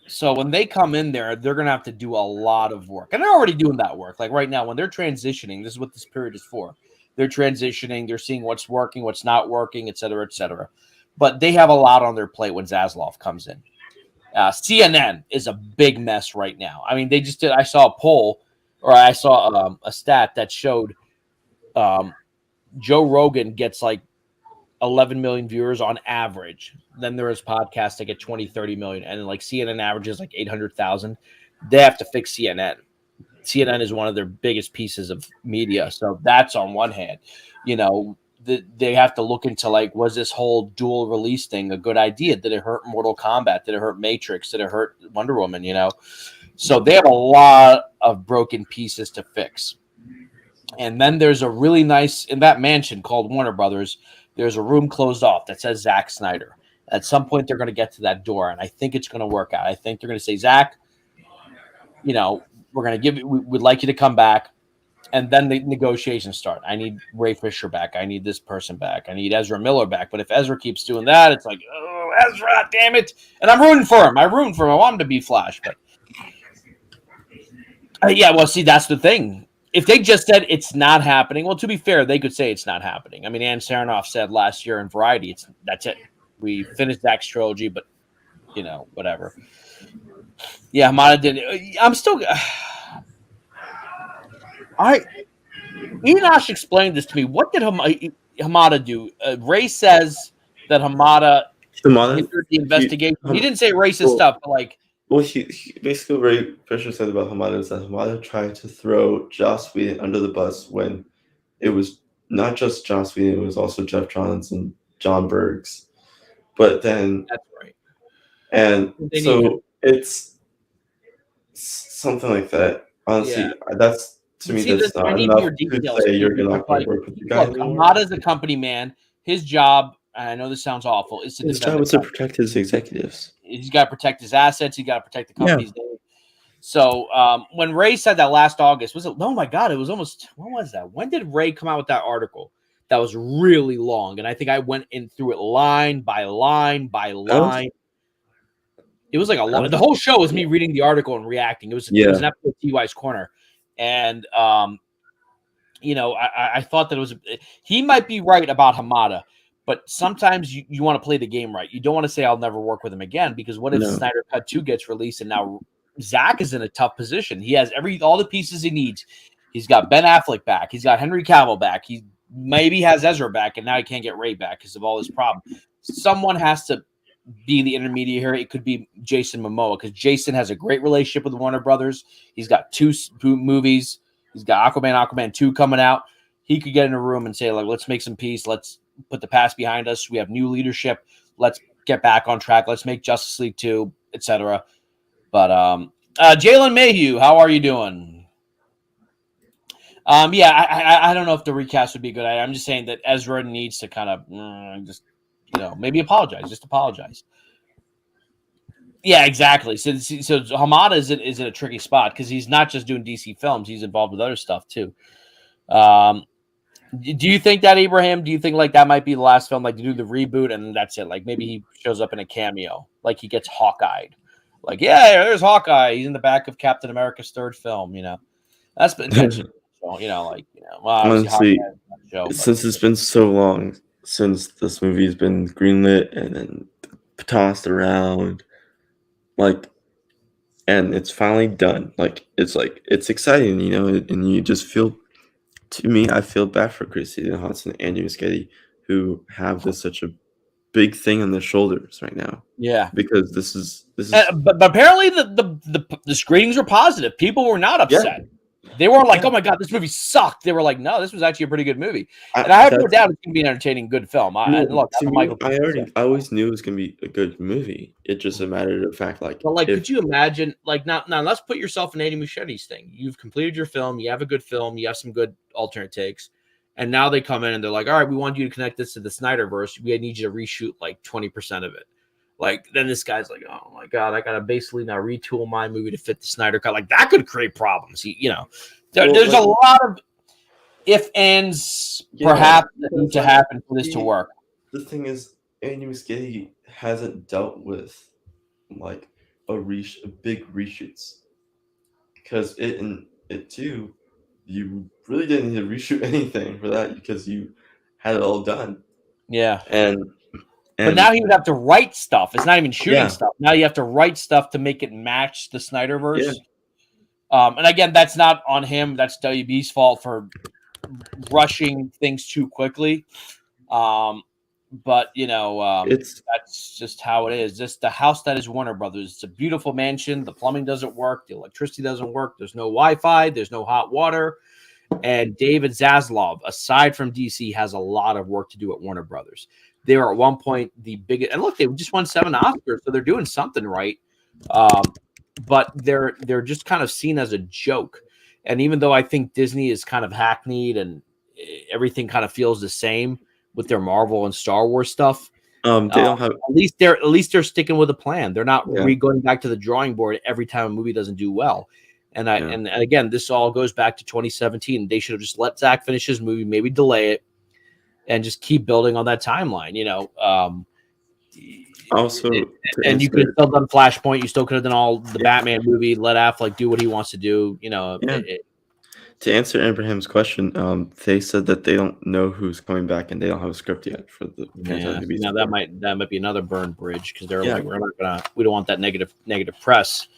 So when they come in there, they're going to have to do a lot of work. And they're already doing that work. Like right now, when they're transitioning, this is what this period is for. They're transitioning. They're seeing what's working, what's not working, et cetera, et cetera. But they have a lot on their plate when Zaslav comes in. CNN is a big mess right now. I mean, they just did. I saw a poll, or I saw a stat that showed Joe Rogan gets like 11 million viewers on average. Then there is podcasts that get 20, 30 million. And like CNN averages like 800,000. They have to fix CNN. CNN is one of their biggest pieces of media. So that's on one hand. They have to look into like, was this whole dual release thing a good idea? Did it hurt Mortal Kombat? Did it hurt Matrix? Did it hurt Wonder Woman? So they have a lot of broken pieces to fix. And then there's a really nice, in that mansion called Warner Brothers, there's a room closed off that says Zack Snyder. At some point, they're going to get to that door, and I think it's going to work out. I think they're going to say, Zack, we're going to give you, we'd like you to come back. And then the negotiations start. I need Ray Fisher back. I need this person back. I need Ezra Miller back. But if Ezra keeps doing that, it's like, oh, Ezra, damn it. And I'm rooting for him. I want him to be Flash. But see, that's the thing. If they just said it's not happening, well, to be fair, they could say it's not happening. I mean, Ann Saranoff said last year in Variety, that's it. We finished Zack's trilogy, but, whatever. Yeah, Hamada did. I'm still... Enosh explained this to me. What did Hamada do? Ray says that Hamada hindered the investigation. He didn't say racist stuff, but like... Well, he basically, Ray Fisher said about Hamada is that Hamada tried to throw Joss Whedon under the bus when it was not just Joss Whedon, it was also Jeff Johns and John Bergs. But then... That's right. And so it's something like that. Honestly, that's... To me, that's not enough to say you're not going to work with the guy anymore. Hamada's a company man. his job, and I know this sounds awful, is to His defend job the is to company. protect his executives. He's got to protect his assets. He's got to protect the company's name. So when Ray said that last August, was it? Oh my God, it was almost. When was that? When did Ray come out with that article? That was really long, and I think I went in through it line by line by line. It was like a long. The whole show was me reading the article and reacting. It was an episode of TY's Corner, and I thought that it was. He might be right about Hamada, but sometimes you want to play the game right. You don't want to say I'll never work with him again, because what if Snyder Cut 2 gets released and now Zach is in a tough position? He has all the pieces he needs. He's got Ben Affleck back. He's got Henry Cavill back. He maybe has Ezra back, and now he can't get Ray back because of all his problems. Someone has to be the intermediary. It could be Jason Momoa, because Jason has a great relationship with Warner Brothers. He's got 2 movies. He's got Aquaman 2 coming out. He could get in a room and say, like, let's make some peace. Let's put the past behind us. We have new leadership. Let's get back on track. Let's make Justice League 2, etc. But Jalen Mayhew, how are you doing? I don't know if the recast would be a good idea. I'm just saying that Ezra needs to kind of maybe apologize. Just apologize. Yeah, exactly. So Hamada is in a tricky spot because he's not just doing DC films; he's involved with other stuff too. Do you think that, Abraham? Do you think like that might be the last film, like to do the reboot and that's it? Like maybe he shows up in a cameo, like he gets Hawkeyed. Like, yeah, there's Hawkeye. He's in the back of Captain America's 3rd film. That's been intentional. Honestly, since it's been so long since this movie's been greenlit and then tossed around, and it's finally done. It's exciting, and you just feel. To me, I feel bad for Christy Hodson and Andy Muschietti, who have such a big thing on their shoulders right now. Yeah, because this is. But apparently the screenings were positive. People were not upset. Yeah. They weren't like, "Oh my God, this movie sucked." They were like, "No, this was actually a pretty good movie." And I have no doubt it's going to be an entertaining, good film. I always knew it was going to be a good movie. It's just a matter of fact, could you imagine? Now let's put yourself in Andy Muschietti's thing. You've completed your film. You have a good film. You have some good alternate takes, and now they come in and they're like, "All right, we want you to connect this to the Snyderverse. We need you to reshoot like 20% of it." Then this guy's like, "Oh my God, I gotta basically now retool my movie to fit the Snyder Cut." Like that could create problems. There's a lot of if ands perhaps that need to happen for this to work. The thing is, Andy Muschietti hasn't dealt with a big reshoots, because it too, you really didn't need to reshoot anything for that because you had it all done. Yeah, But now he would have to write stuff. It's not even shooting stuff. Now you have to write stuff to make it match the Snyderverse. Yeah. And again, that's not on him. That's WB's fault for rushing things too quickly. But that's just how it is. Just the house that is Warner Brothers. It's a beautiful mansion. The plumbing doesn't work. The electricity doesn't work. There's no Wi-Fi. There's no hot water. And David Zaslav, aside from DC, has a lot of work to do at Warner Brothers. They were at one point the biggest, and look, they just won 7 Oscars, so they're doing something right. But they're just kind of seen as a joke. And even though I think Disney is kind of hackneyed and everything kind of feels the same with their Marvel and Star Wars stuff, they don't have. At least they're sticking with a plan. They're not going back to the drawing board every time a movie doesn't do well. And and again, this all goes back to 2017. They should have just let Zach finish his movie, maybe delay it, and just keep building on that timeline. Also, and you could have still done Flashpoint. You still could have done all the Batman movie. Let Affleck do what he wants to do. To answer Abraham's question, they said that they don't know who's coming back and they don't have a script yet for the. Now that might be another burned bridge because they're like, we don't want that negative press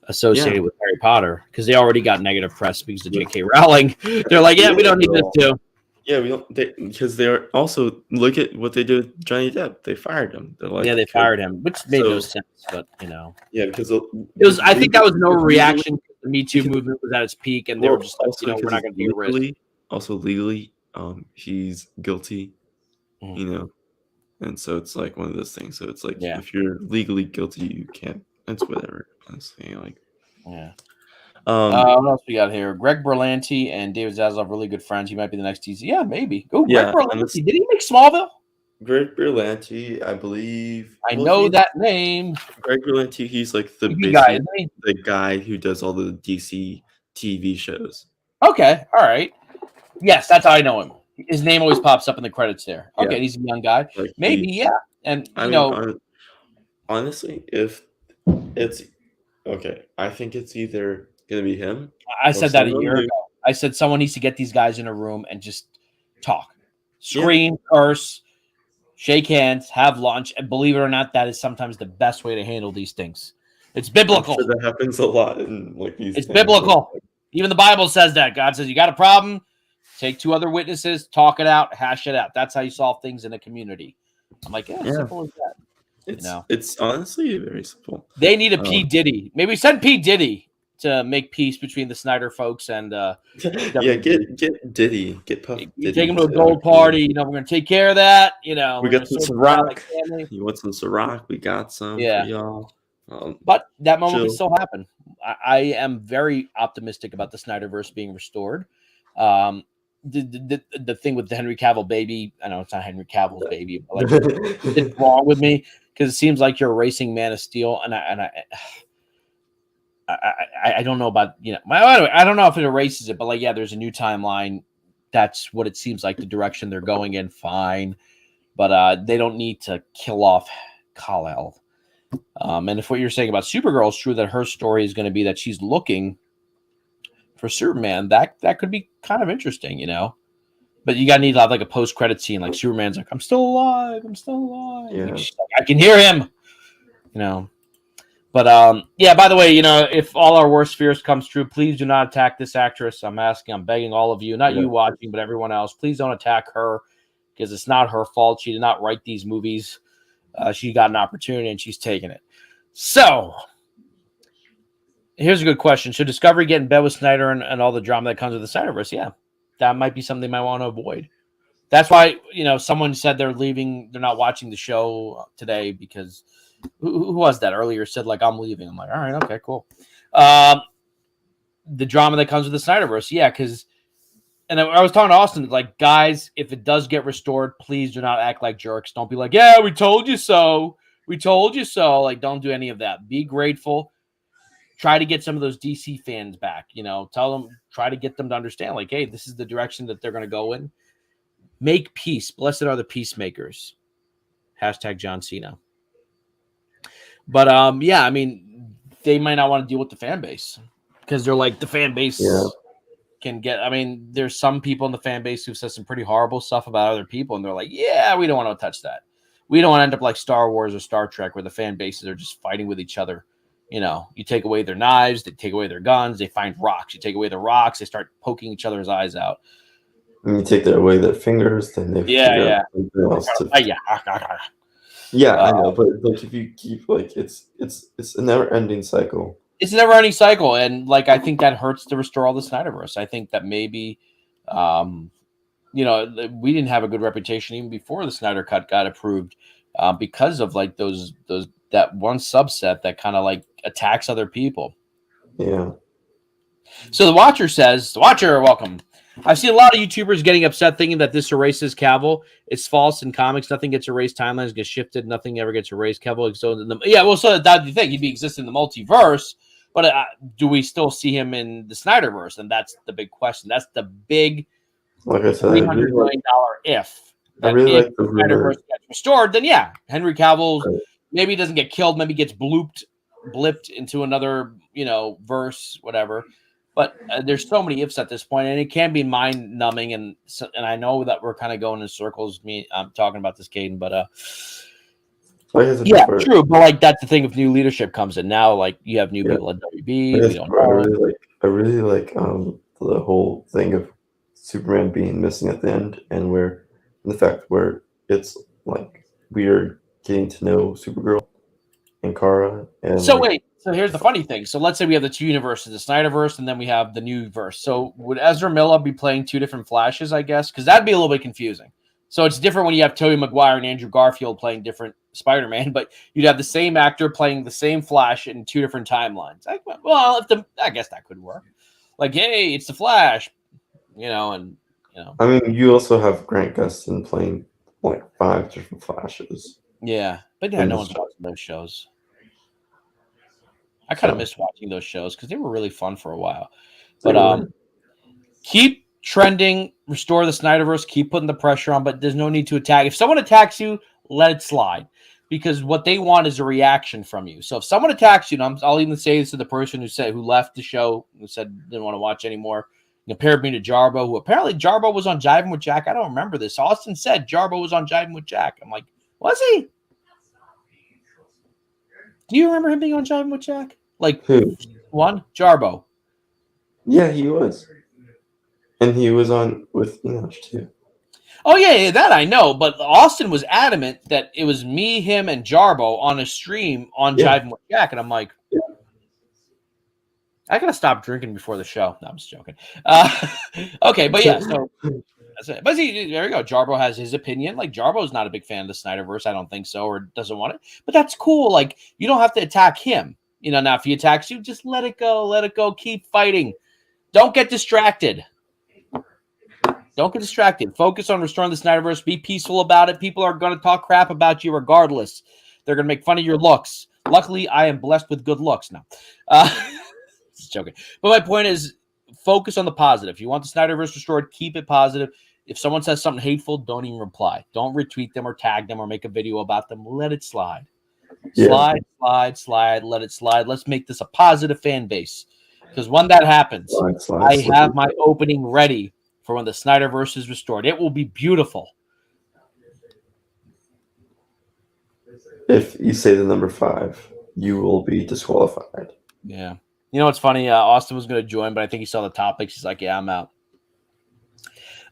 associated with Harry Potter because they already got negative press because of J.K. Rowling. They're like, we don't need this too. Yeah, we don't because they are also look at what they did with Johnny Depp. They fired him. They're like, they fired him, which made no sense. But because it was. I think that was no reaction. The Me Too movement was at its peak, and they were just like, we're not going to do risk. Also legally, he's guilty. And so it's like one of those things. So it's like if you're legally guilty, you can't. It's whatever. Honestly, What else we got here? Greg Berlanti and David Zaslav, really good friends. He might be the next DC. Yeah, maybe. Oh, Yeah, Greg Berlanti. Did he make Smallville? Greg Berlanti, I believe. I know that name. Greg Berlanti, he's like the guy who does all the DC TV shows. Okay, all right. Yes, that's how I know him. His name always pops up in the credits there. Okay, he's a young guy. Like maybe, yeah. And honestly, if it's okay, I think it's either gonna be him. I said that a year ago. I said someone needs to get these guys in a room and just talk, scream, curse, shake hands, have lunch, and believe it or not, that is sometimes the best way to handle these things. It's biblical. I'm sure that happens a lot in like these. It's biblical. Even the Bible says that. God says you got a problem, take two other witnesses, talk it out, hash it out. That's how you solve things in a community. I'm like, simple as that. It's honestly very simple. They need a P. Diddy. Maybe send P. Diddy to make peace between the Snyder folks and get Diddy, get Puff. You take him to a gold party. We're gonna take care of that. We got some Ciroc. You want some Ciroc? We got some. For y'all. But that moment will still happen. I am very optimistic about the Snyderverse being restored. The thing with the Henry Cavill baby, I know it's not Henry Cavill's baby, but it's wrong with me because it seems like you're erasing Man of Steel, and I don't know about I don't know if it erases it, but there's a new timeline. That's what it seems like the direction they're going in. Fine, but they don't need to kill off Kal-El. And if what you're saying about Supergirl is true, that her story is going to be that she's looking for Superman, that could be kind of interesting, But you gotta need to have like a post-credit scene, like Superman's like, "I'm still alive, I'm still alive." Yeah. Like, I can hear him, But by the way, if all our worst fears comes true, please do not attack this actress. I'm begging all of you, not you watching, but everyone else, please don't attack her because it's not her fault. She did not write these movies. She got an opportunity and she's taking it. So here's a good question. Should Discovery get in bed with Snyder and all the drama that comes with the Snyderverse? Yeah, that might be something they might want to avoid. That's why, someone said they're leaving. They're not watching the show today because who was that earlier said, like, I'm leaving. I'm like, all right, okay, cool. The drama that comes with the Snyderverse. Yeah, because, and I was talking to Austin, like, guys, if it does get restored, please do not act like jerks. Don't be like, yeah, we told you so. We told you so. Like, don't do any of that. Be grateful. Try to get some of those DC fans back. Tell them, try to get them to understand, like, hey, this is the direction that they're going to go in. Make peace. Blessed are the peacemakers. # John Cena. But, they might not want to deal with the fan base because they're like, the fan base can get, there's some people in the fan base who've said some pretty horrible stuff about other people. And they're like, yeah, we don't want to touch that. We don't want to end up like Star Wars or Star Trek where the fan bases are just fighting with each other. You take away their knives, they take away their guns, they find rocks. You take away the rocks, they start poking each other's eyes out. And you take away their fingers, then they I know, but like if you keep it's a never-ending cycle. It's a never-ending cycle, and I think that hurts to restore all the Snyderverse. I think that maybe, we didn't have a good reputation even before the Snyder Cut got approved, because of those that one subset that kind of attacks other people. Yeah. So the Watcher says, welcome. I've seen a lot of YouTubers getting upset thinking that this erases Cavill. It's false in comics. Nothing gets erased. Timelines get shifted. Nothing ever gets erased. Cavill exists in the so that you think he'd be existing in the multiverse, but do we still see him in the Snyderverse? And that's the big question. That's the big, like I said, $300 million if. I really if like the Snyderverse gets restored, then Henry Cavill maybe doesn't get killed. Maybe gets blipped into another, verse, whatever. But there's so many ifs at this point, and it can be mind numbing. And I know that we're kind of going in circles. I'm talking about this, Caden, but true. But that's the thing. If new leadership comes in now, you have new people at WB. I really like the whole thing of Superman being missing at the end, and the fact where it's we are getting to know Supergirl and Kara. And So here's the funny thing. So let's say we have the two universes, the Snyderverse, and then we have the new verse. So would Ezra Miller be playing two different Flashes, I guess? Because that'd be a little bit confusing. So it's different when you have Tobey Maguire and Andrew Garfield playing different Spider-Man, but you'd have the same actor playing the same Flash in 2 different timelines. I guess that could work. Like, hey, it's the Flash, and I mean, you also have Grant Gustin playing like 5 different Flashes. Yeah, but no one's watching those shows. I kind of missed watching those shows because they were really fun for a while. But keep trending, restore the Snyderverse, keep putting the pressure on, but there's no need to attack. If someone attacks you, let it slide, because what they want is a reaction from you. So if someone attacks you, and I'll even say this to the person who left the show, who said didn't want to watch anymore, compared me to Jarbo, who apparently Jarbo was on Jivin with Jack. I don't remember this. Austin said Jarbo was on Jivin with Jack. I'm like, was he? Do you remember him being on Jivin with Jack? Like, who? Jarbo. Yeah, he was. And he was on with Enosh too. Oh, yeah, that I know. But Austin was adamant that it was me, him, and Jarbo on a stream on Jivin with Jack. And I'm like, I got to stop drinking before the show. No, I'm just joking. Okay, but yeah, so that's it. But see, there you go. Jarbo has his opinion. Like, Jarbo's not a big fan of the Snyderverse. I don't think so, or doesn't want it. But that's cool. Like, you don't have to attack him. Now if he attacks you, just let it go. Let it go. Keep fighting. Don't get distracted. Don't get distracted. Focus on restoring the Snyderverse. Be peaceful about it. People are going to talk crap about you regardless. They're going to make fun of your looks. Luckily, I am blessed with good looks now. Just joking. But my point is, focus on the positive. If you want the Snyderverse restored, keep it positive. If someone says something hateful, don't even reply. Don't retweet them or tag them or make a video about them. Let it slide. Yeah. Slide. Let it slide. Let's make this a positive fan base. Because when that happens, I have my opening ready for when the Snyderverse is restored. It will be beautiful. If you say the number 5, you will be disqualified. Yeah. You know what's funny? Austin was going to join, but I think he saw the topics. He's like, yeah, I'm out.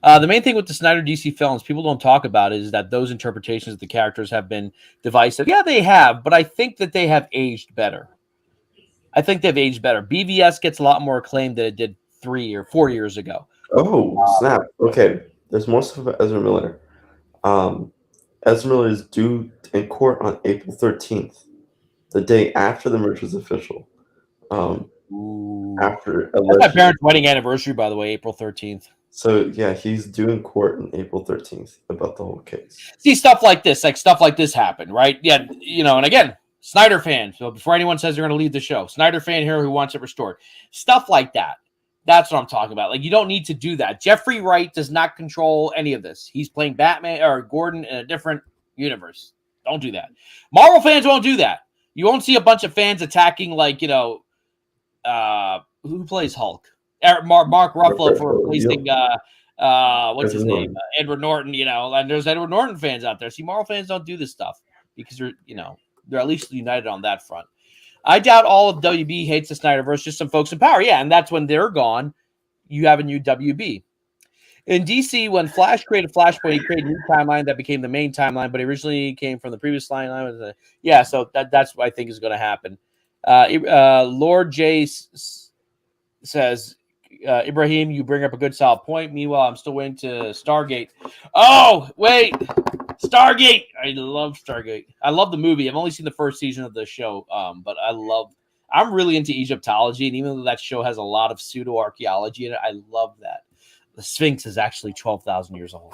The main thing with the Snyder DC films people don't talk about is that those interpretations of the characters have been divisive. Yeah, they have, but I think that they have aged better. I think they've aged better. BVS gets a lot more acclaim than it did 3 or 4 years ago. Oh, snap. Okay. There's more stuff about Ezra Miller. Ezra Miller is due in court on April 13th, the day after the merge was official. After That's my parents' wedding anniversary, by the way, April 13th. So, yeah, he's due in court on April 13th about the whole case. See, stuff like this happened, right? Yeah, and again, Snyder fan. So before anyone says they're going to leave the show, Snyder fan here who wants it restored. Stuff like that. That's what I'm talking about. Like, you don't need to do that. Jeffrey Wright does not control any of this. He's playing Batman or Gordon in a different universe. Don't do that. Marvel fans won't do that. You won't see a bunch of fans attacking, like, who plays Hulk? Mark Ruffalo for replacing, what's his name? Edward Norton, and there's Edward Norton fans out there. See, Marvel fans don't do this stuff because they're at least united on that front. I doubt all of WB hates the Snyderverse, just some folks in power. Yeah, and that's when they're gone. You have a new WB. In DC, when Flash created Flashpoint, he created a new timeline that became the main timeline, but it originally came from the previous timeline. Yeah, so that's what I think is going to happen. Lord J says, Ibrahim, you bring up a good solid point. Meanwhile, I'm still waiting to Stargate. Oh, wait. Stargate. I love Stargate. I love the movie. I've only seen the first season of the show, but I'm really into Egyptology, and even though that show has a lot of pseudo-archaeology in it, I love that. The Sphinx is actually 12,000 years old.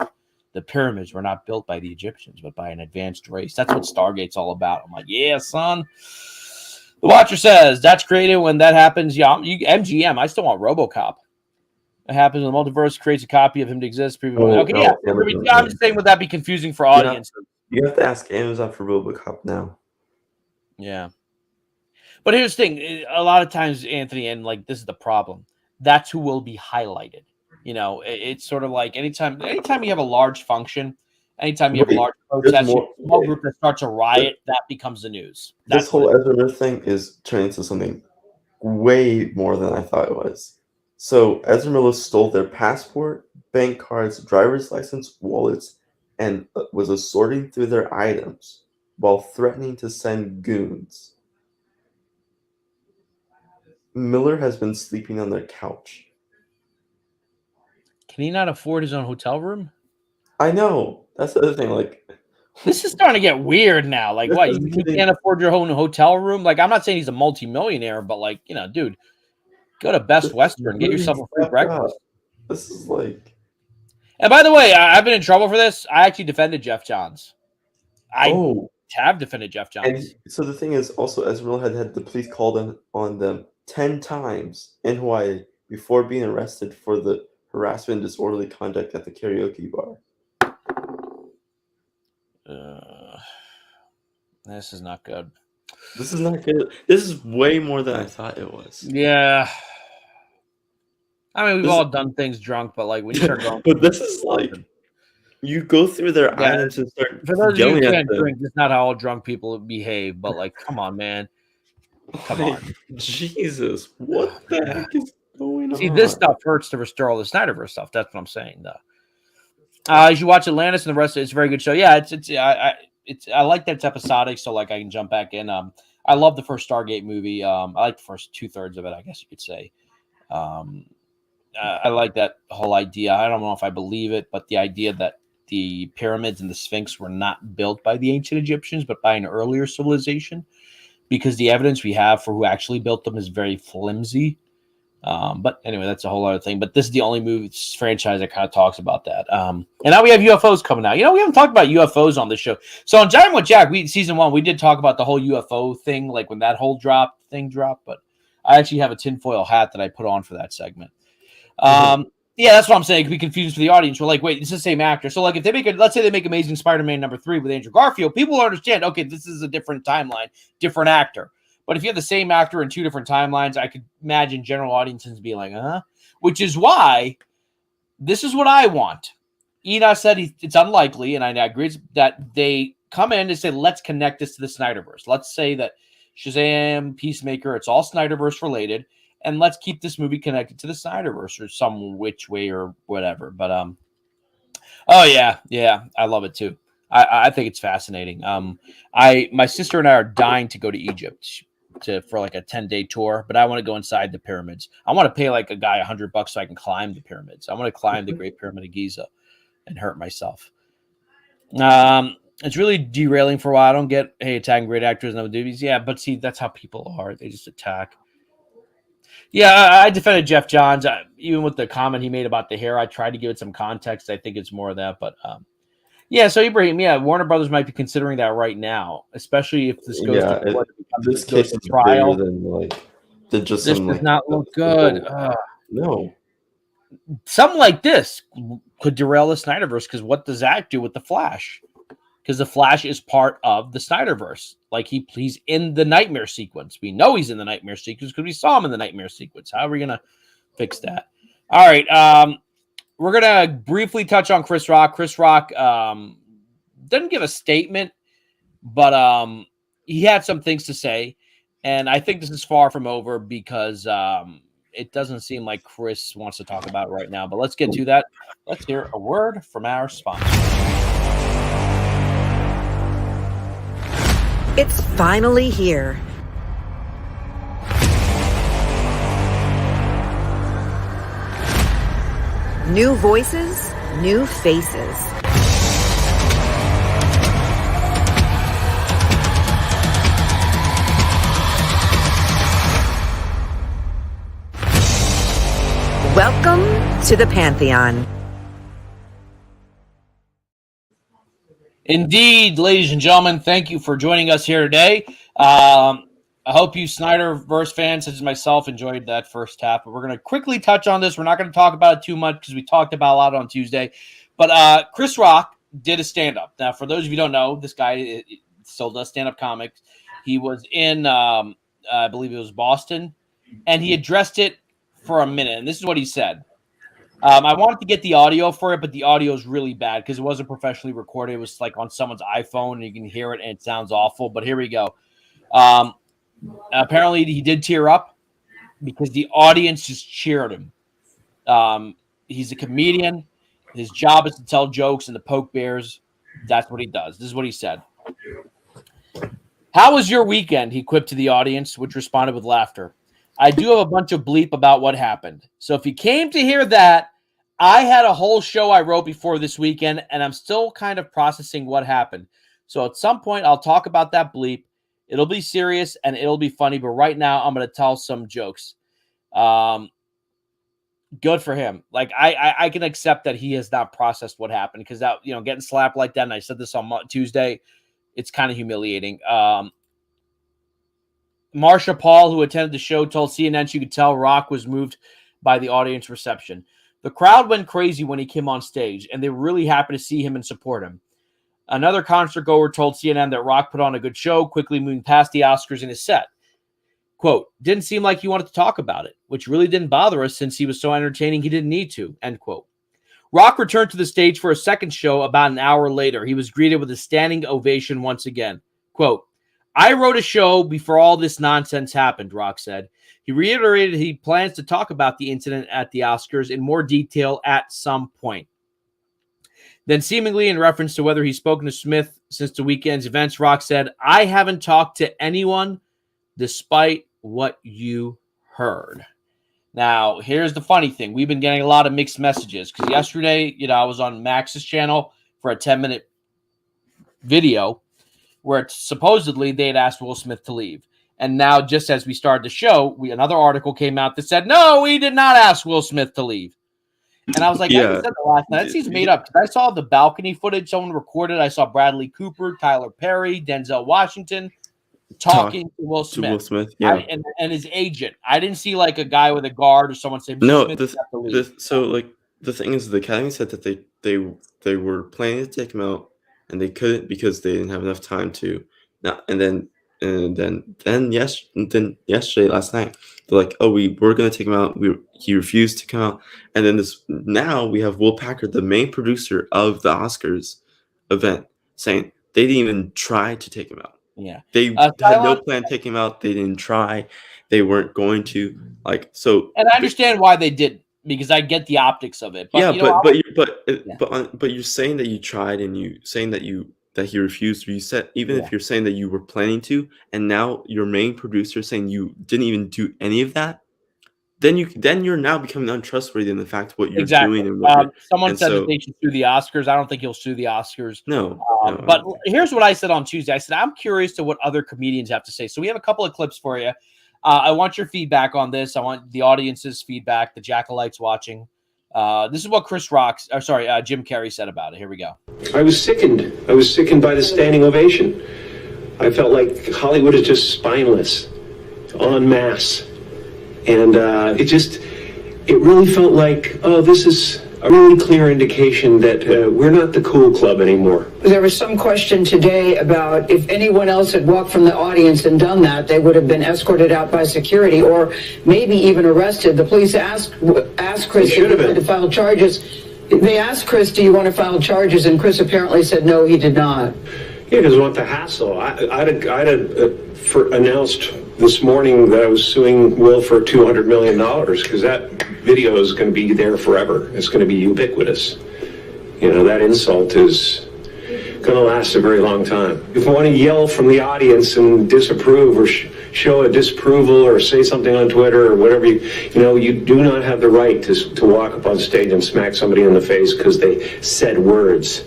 The pyramids were not built by the Egyptians, but by an advanced race. That's what Stargate's all about. I'm like, yeah, son. The Watcher says, that's created when that happens. Yeah, MGM. I still want RoboCop. It happens when the multiverse creates a copy of him to exist. I'm just saying, would that be confusing for audience? You have to ask Amazon for RoboCop now. Yeah. But here's the thing. A lot of times, Anthony, and like this is the problem. That's who will be highlighted. It's sort of like anytime you have a large function, anytime you have a large protest, a small group that starts a riot, that becomes the news. This whole Ezra Miller thing is turning into something way more than I thought it was. So Ezra Miller stole their passport, bank cards, driver's license, wallets, and was assorting through their items while threatening to send goons. Miller has been sleeping on their couch. Can he not afford his own hotel room? I know. That's the other thing. Like, This is starting to get weird now. Like, what? You can't afford your own hotel room? Like, I'm not saying he's a multimillionaire, but like, dude, go to Best Western, get yourself a free breakfast. This is like. And by the way, I've been in trouble for this. I actually defended Jeff Johns. I have defended Jeff Johns. And so the thing is, also, Esmeralda had the police called on them 10 times in Hawaii before being arrested for the harassment and disorderly conduct at the karaoke bar. This is not good. This is not good. This is way more than I thought it was. Yeah. I mean, we've all done things drunk, but like when you start going. But this is like, you go through their islands and start for those yelling of you who at can't them. drink, it's not how all drunk people behave, but like, come on, man. Come on. Jesus. What the heck is going on? See, this stuff hurts to restore all the Snyderverse stuff. That's what I'm saying, though. As you watch Atlantis and the rest of it, it's a very good show. Yeah, I like that it's episodic, so like I can jump back in. I love the first Stargate movie. I like the first 2/3 of it, I guess you could say. I like that whole idea. I don't know if I believe it, but the idea that the pyramids and the Sphinx were not built by the ancient Egyptians, but by an earlier civilization, because the evidence we have for who actually built them is very flimsy. But anyway, that's a whole other thing. But this is the only movie franchise that kind of talks about that. And now we have UFOs coming out. We haven't talked about UFOs on this show. So on Jivin with Jack, season 1, we did talk about the whole UFO thing, like when that whole thing dropped. But I actually have a tinfoil hat that I put on for that segment. Yeah, that's what I'm saying. It could be confused for the audience. We're like, wait, it's the same actor. So like if they let's say they make Amazing Spider-Man #3 with Andrew Garfield, people will understand, okay, this is a different timeline, different actor. But if you have the same actor in 2 different timelines, I could imagine general audiences being like, which is why this is what I want. Enoch said it's unlikely, and I agree that they come in and say, let's connect this to the Snyderverse. Let's say that Shazam, Peacemaker, it's all Snyderverse related, and let's keep this movie connected to the Snyderverse or some which way or whatever. But oh yeah, I love it too. I think it's fascinating. My sister and I are dying to go to Egypt for like a 10-day tour, but I want to go inside the pyramids. I want to pay like a guy $100 so I can climb the pyramids. I want to climb the Great Pyramid of Giza and hurt myself. It's really derailing for a while. I don't get, hey, attacking great actors and other movies. Yeah, but see, that's how people are. They just attack. Yeah, I defended Jeff Johns. Even with the comment he made about the hair, I tried to give it some context. I think it's more of that, but yeah, so Ibrahim, Warner Brothers might be considering that right now, especially if this goes to court. This case is trial. Than just this does not look good. No. Something like this could derail the Snyderverse, because what does that do with the Flash? Because the Flash is part of the Snyderverse. Like he's in the nightmare sequence. We know he's in the nightmare sequence because we saw him in the nightmare sequence. How are we gonna fix that? All right. We're going to briefly touch on Chris Rock. Chris Rock didn't give a statement, but he had some things to say. And I think this is far from over because it doesn't seem like Chris wants to talk about it right now. But let's get to that. Let's hear a word from our sponsor. It's finally here. New voices, new faces. Welcome to the Pantheon. Indeed, ladies and gentlemen, thank you for joining us here today. I hope you Snyderverse fans, such as myself, enjoyed that first half. But we're going to quickly touch on this. We're not going to talk about it too much because we talked about a lot on Tuesday. But Chris Rock did a stand-up. Now, for those of you who don't know, this guy still does stand-up comics. He was in, I believe it was Boston, and he addressed it for a minute. And this is what he said. I wanted to get the audio for it, but the audio is really bad because it wasn't professionally recorded. It was like on someone's iPhone, and you can hear it, and it sounds awful. But here we go. Apparently he did tear up because the audience just cheered him. He's a comedian. His job is to tell jokes and to poke bears. That's what he does. This is what he said. How was your weekend? He quipped to the audience, which responded with laughter. I do have a bunch of bleep about what happened. So if you came to hear that, I had a whole show I wrote before this weekend, and I'm still kind of processing what happened. So at some point, I'll talk about that bleep. It'll be serious and it'll be funny. But right now, I'm going to tell some jokes. Good for him. Like I can accept that he has not processed what happened because that getting slapped like that. And I said this on Tuesday. It's kind of humiliating. Marsha Paul, who attended the show, told CNN she could tell Rock was moved by the audience reception. The crowd went crazy when he came on stage, and they were really happy to see him and support him. Another concert goer told CNN that Rock put on a good show, quickly moving past the Oscars in his set. Quote, didn't seem like he wanted to talk about it, which really didn't bother us since he was so entertaining he didn't need to, end quote. Rock returned to the stage for a second show about an hour later. He was greeted with a standing ovation once again. Quote, I wrote a show before all this nonsense happened, Rock said. He reiterated he plans to talk about the incident at the Oscars in more detail at some point. Then, seemingly in reference to whether he's spoken to Smith since the weekend's events, Rock said, I haven't talked to anyone despite what you heard. Now, here's the funny thing. We've been getting a lot of mixed messages because yesterday, I was on Max's channel for a 10-minute video where supposedly they had asked Will Smith to leave. And now, just as we started the show, another article came out that said, no, we did not ask Will Smith to leave. And I was like, I said that last night. That seems made up. I saw the balcony footage someone recorded. I saw Bradley Cooper, Tyler Perry, Denzel Washington talking to Will Smith. Yeah. And his agent. I didn't see like a guy with a guard or someone say, no, Smith, the thing is, the Academy said that they were planning to take him out, and they couldn't because they didn't have enough time to. Now and then yesterday, last night, they're like, oh, we're gonna take him out. He refused to come out, and then now we have Will Packard, the main producer of the Oscars event, saying they didn't even try to take him out. Yeah, they had no plan to take him out. They didn't try. They weren't going to And I understand why they didn't. Because I get the optics of it, but you're saying that you tried, and you saying that he refused. You said if you're saying that you were planning to, and now your main producer saying you didn't even do any of that, then you're now becoming untrustworthy in the fact of what you're doing. And someone said that they should sue the Oscars. I don't think he'll sue the Oscars. No. But here's what I said on Tuesday. I said I'm curious to what other comedians have to say. So we have a couple of clips for you. I want your feedback on this. I want the audience's feedback, the Jackalites watching. This is what Jim Carrey said about it. Here we go. I was sickened. I was sickened by the standing ovation. I felt like Hollywood is just spineless, en masse. And it really felt like, this is a really clear indication that we're not the cool club anymore. There was some question today about if anyone else had walked from the audience and done that, they would have been escorted out by security or maybe even arrested. The police asked Chris if he wanted to file charges. They asked Chris, do you want to file charges? And Chris apparently said no, he did not. He doesn't want the hassle. I'd announced this morning that I was suing Will for $200 million because that video is going to be there forever. It's going to be ubiquitous. That insult is going to last a very long time. If I want to yell from the audience and disapprove or show a disapproval or say something on Twitter or whatever, you do not have the right to walk up on stage and smack somebody in the face because they said words.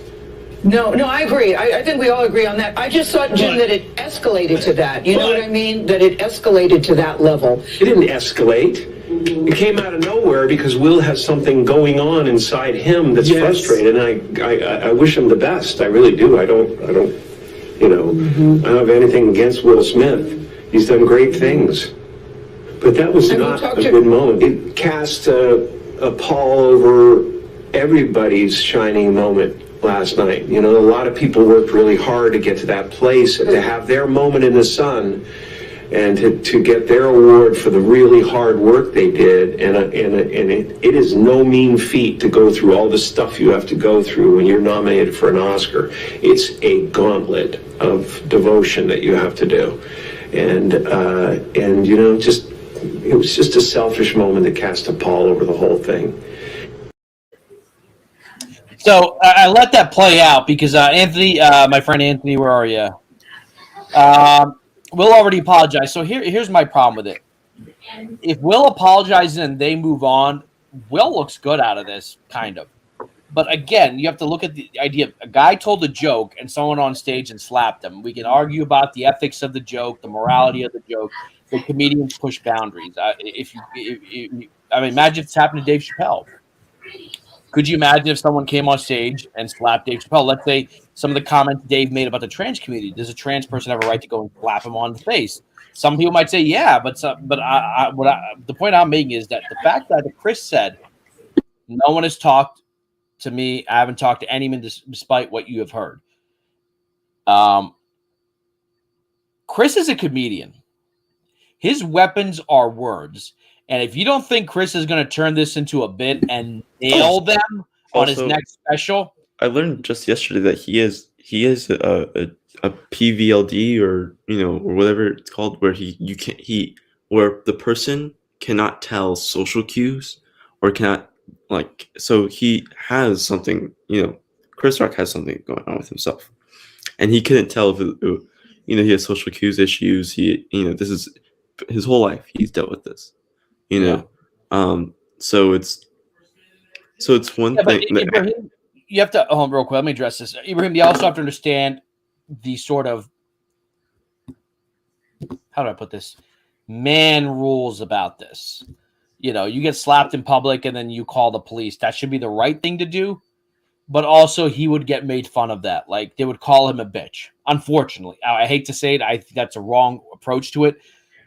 No, I agree. I think we all agree on that. I just thought, Jim, that it escalated to that. You know what I mean? That it escalated to that level. It didn't escalate. It came out of nowhere because Will has something going on inside him that's frustrated, and I wish him the best. I really do. I don't have anything against Will Smith. He's done great things. But that was not a good moment. It cast a pall over everybody's shining moment last night. A lot of people worked really hard to get to that place and to have their moment in the sun and to get their award for the really hard work they did. And it is no mean feat to go through all the stuff you have to go through when you're nominated for an Oscar. It's a gauntlet of devotion that you have to do. And it was just a selfish moment that cast a pall over the whole thing. So I let that play out because Anthony, my friend Anthony, where are you? Will already apologized. So here's my problem with it. If Will apologizes and they move on, Will looks good out of this, kind of. But again, you have to look at the idea of a guy told a joke and someone on stage and slapped him. We can argue about the ethics of the joke, the morality of the joke. The comedians push boundaries. Imagine if it's happened to Dave Chappelle. Could you imagine if someone came on stage and slapped Dave Chappelle? Let's say some of the comments Dave made about the trans community. Does a trans person have a right to go and slap him on the face? Some people might say, yeah, but the point I'm making is that the fact that Chris said, no one has talked to me. I haven't talked to anyone despite what you have heard. Chris is a comedian. His weapons are words. And if you don't think Chris is going to turn this into a bit and nail them on his next special. I learned just yesterday that he is a PVLD or whatever it's called, where where the person cannot tell social cues or cannot so he has something, Chris Rock has something going on with himself, and he couldn't tell if he has social cues issues. This is his whole life. He's dealt with this, so it's one thing. Ibrahim, you have to real quick. Let me address this. Ibrahim, you also have to understand the sort of, how do I put this, man rules about this. You get slapped in public and then you call the police. That should be the right thing to do. But also he would get made fun of that. Like, they would call him a bitch. Unfortunately, I hate to say it. I think that's a wrong approach to it.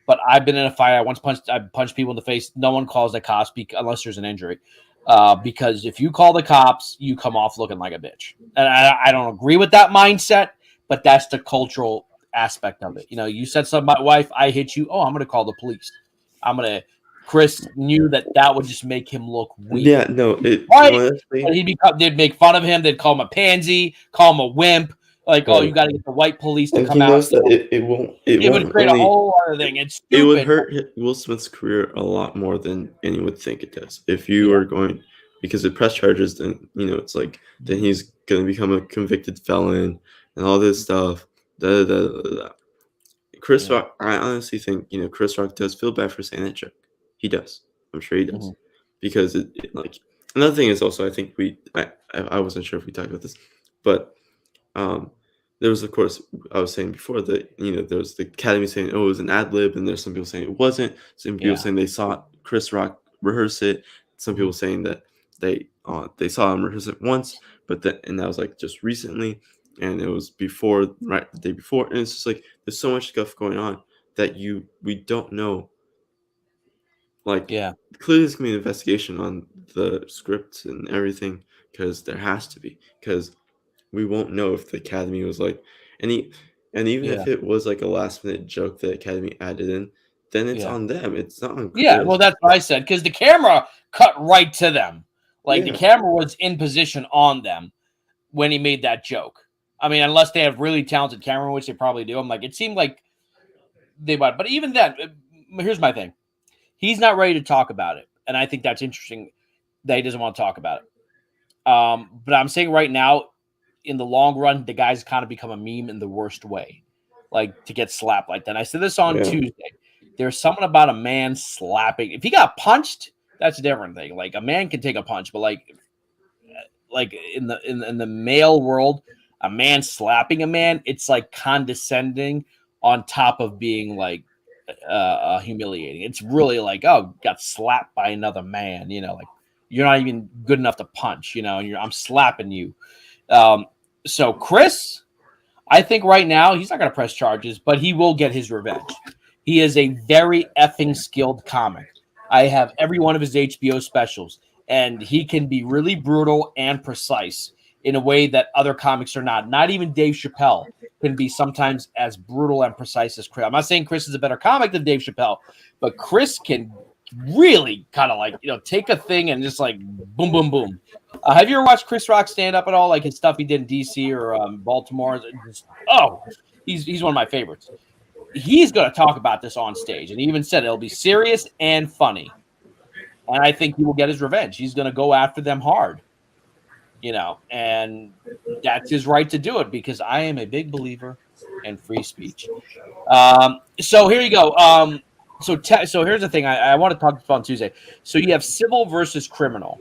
But I've been in a fight. I punched people in the face. No one calls the cops unless there's an injury. Because if you call the cops, you come off looking like a bitch. And I don't agree with that mindset, but that's the cultural aspect of it. You said something about my wife, I hit you. Oh, I'm going to call the police. Chris knew that would just make him look weak. Yeah, no. Honestly, they'd make fun of him. They'd call him a pansy, call him a wimp. Like, oh, you got to get the white police to come out. It would create a whole other thing. It's stupid. It would hurt Will Smith's career a lot more than anyone would think it does. If you are going, because the press charges, then it's like then he's going to become a convicted felon and all this stuff. Chris Rock, I honestly think Chris Rock does feel bad for saying that joke. He does. I'm sure he does. Because another thing is also, I think I wasn't sure if we talked about this, but there was, of course, I was saying before that there was the Academy saying, oh, it was an ad lib, and there's some people saying it wasn't. Some people saying they saw Chris Rock rehearse it. Some people saying that they saw him rehearse it once, and that was just recently, and it was the day before, and it's just there's so much stuff going on that we don't know. Clearly there's gonna be an investigation on the script and everything, because there has to be, because we won't know if the Academy was if it was a last minute joke that Academy added in, then it's on them. It's not on Chris. Yeah, well, that's what I said, because the camera cut right to them. The camera was in position on them when he made that joke. I mean, unless they have really talented camera, which they probably do. It seemed like they might. But even then, here's my thing. He's not ready to talk about it. And I think that's interesting that he doesn't want to talk about it. But I'm saying right now, in the long run, the guy's kind of become a meme in the worst way. To get slapped like that. And I said this on Tuesday. There's something about a man slapping. If he got punched, that's a different thing. A man can take a punch, but in the male world, a man slapping a man, it's condescending on top of being humiliating. It's really oh, got slapped by another man, you're not even good enough to punch, and I'm slapping you. So Chris, I think right now he's not going to press charges, but he will get his revenge. He is a very effing skilled comic. I have every one of his HBO specials, and he can be really brutal and precise in a way that other comics are not. Not even Dave Chappelle can be sometimes as brutal and precise as Chris. I'm not saying Chris is a better comic than Dave Chappelle, but Chris can really kind of take a thing and just boom, boom, boom. Have you ever watched Chris Rock stand up at all? His stuff he did in DC or Baltimore? He's one of my favorites. He's going to talk about this on stage, and he even said it'll be serious and funny. And I think he will get his revenge. He's going to go after them hard. And that's his right to do it, because I am a big believer in free speech. So here you go. So here's the thing. I want to talk about on Tuesday. So you have civil versus criminal.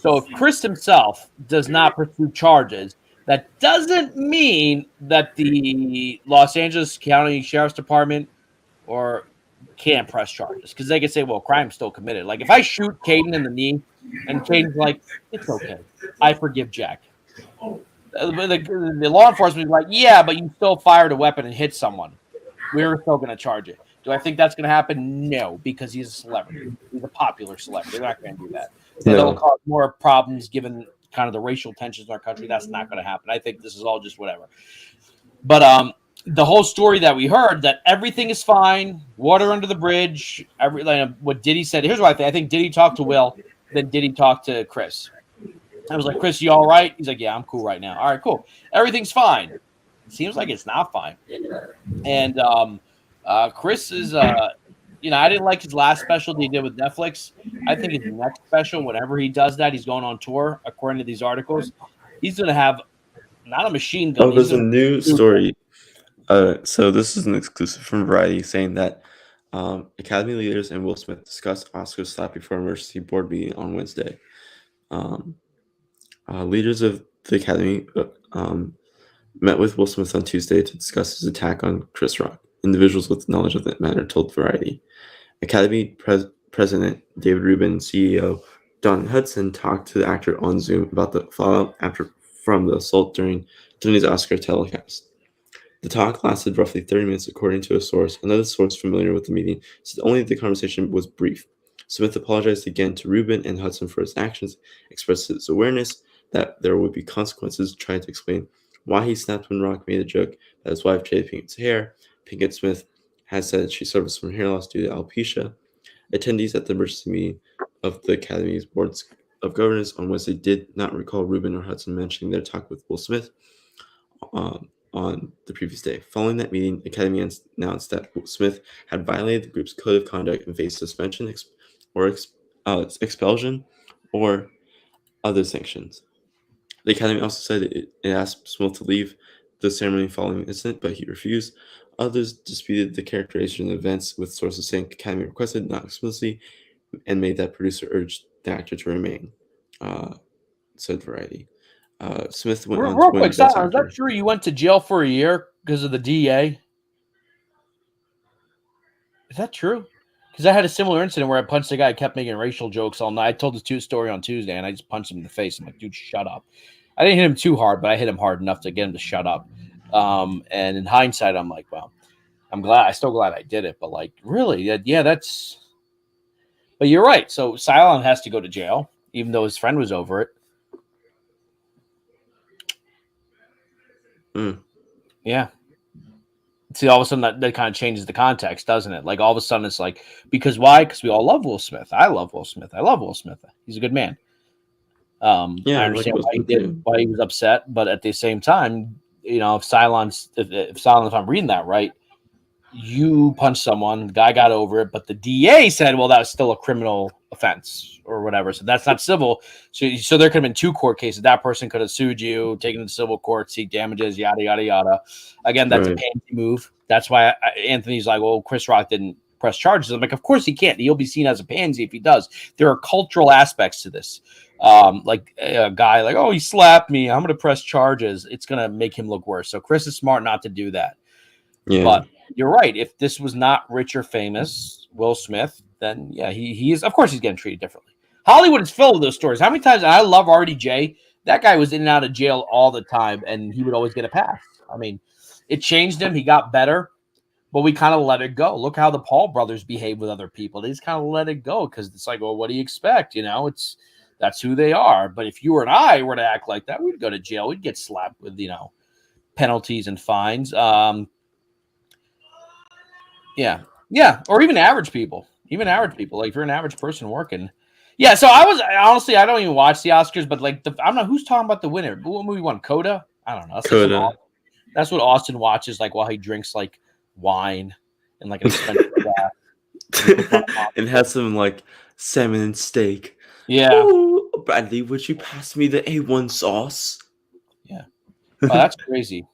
So if Chris himself does not pursue charges, that doesn't mean that the Los Angeles County Sheriff's Department or can't press charges, because they can say, well, crime's still committed. Like if I shoot Caden in the knee and Caden's like, it's okay, I forgive Jack. The law enforcement is like, yeah, but you still fired a weapon and hit someone. We're still going to charge it. Do I think that's going to happen? No, because he's a celebrity. He's a popular celebrity. They're not going to do that. So that'll cause more problems given kind of the racial tensions in our country. That's not going to happen. I think this is all just whatever. But the whole story that we heard, that everything is fine, water under the bridge, what Diddy said. Here's what I think. I think Diddy talked to Will, then Diddy talked to Chris. I was like, Chris, you all right? He's like, yeah, I'm cool right now. All right, cool. Everything's fine. It seems like it's not fine. And Chris is, I didn't like his last special that he did with Netflix. I think his next special, whenever he does that, he's going on tour, according to these articles. He's going to have not a machine gun. Oh, there's a new story. So this is an exclusive from Variety saying that Academy leaders and Will Smith discussed Oscar's slap before emergency board meeting on Wednesday. Leaders of the Academy met with Will Smith on Tuesday to discuss his attack on Chris Rock. Individuals with knowledge of that matter told Variety. Academy President David Rubin and CEO Don Hudson talked to the actor on Zoom about the fallout from the assault during his Oscar telecast. The talk lasted roughly 30 minutes, according to a source. Another source familiar with the meeting said only the conversation was brief. Smith apologized again to Rubin and Hudson for his actions, expressed his awareness that there would be consequences, tried to explain why he snapped when Rock made a joke that his wife Jada Pinkett's hair. Pinkett Smith has said she suffers from hair loss due to alopecia. Attendees at the emergency meeting of the Academy's Boards of Governors on Wednesday did not recall Rubin or Hudson mentioning their talk with Will Smith on the previous day. Following that meeting, Academy announced that Smith had violated the group's code of conduct and faced suspension or expulsion or other sanctions. The Academy also said it asked Smith to leave the ceremony following the incident, but he refused. Others disputed the characterization of events, with sources saying Academy requested, not explicitly, and made that producer urged the actor to remain, said Variety. Smith went on real to quick, is that true you went to jail for a year because of the DA? Is that true? Because I had a similar incident where I punched a guy who kept making racial jokes all night. I told this story on Tuesday, and I just punched him in the face. I'm like, dude, shut up. I didn't hit him too hard, but I hit him hard enough to get him to shut up. And in hindsight, I'm like, well, I'm still glad I did it. But like, really, yeah, that's. But you're right. So Cylon has to go to jail, even though his friend was over it. Yeah. See, all of a sudden that kind of changes the context, doesn't it? Like all of a sudden it's like, because why? Because we all love Will Smith. I love Will Smith. I love Will Smith. He's a good man. I understand why he was upset, but at the same time, if Cylon, if I'm reading that right, you punched someone, the guy got over it, but the DA said, well, that was still a criminal offense or whatever. So that's not civil. So there could have been two court cases. That person could have sued you, taken it to civil court, seek damages, yada, yada, yada. Again, that's a pansy move. That's why Anthony's like, well, Chris Rock didn't press charges. I'm like, of course he can't. He'll be seen as a pansy if he does. There are cultural aspects to this. Like a guy like, oh, he slapped me, I'm going to press charges. It's going to make him look worse. So Chris is smart not to do that. Yeah. But you're right. If this was not rich or famous, Will Smith, then yeah, he is. Of course, he's getting treated differently. Hollywood is filled with those stories. How many times? I love RDJ. That guy was in and out of jail all the time, and he would always get a pass. I mean, it changed him. He got better, but we kind of let it go. Look how the Paul brothers behave with other people. They just kind of let it go because it's like, well, what do you expect? That's who they are. But if you or I were to act like that, we'd go to jail. We'd get slapped with penalties and fines. Yeah, or even average people. Like if you're an average person working. Yeah, so honestly, I don't even watch the Oscars, but like I don't know who's talking about the winner. What movie won? Coda? I don't know. That's what Austin watches like while he drinks like wine and like an expensive glass. And has some like salmon and steak. Yeah. Ooh, Bradley, would you pass me the A1 sauce? Yeah. Oh, that's crazy.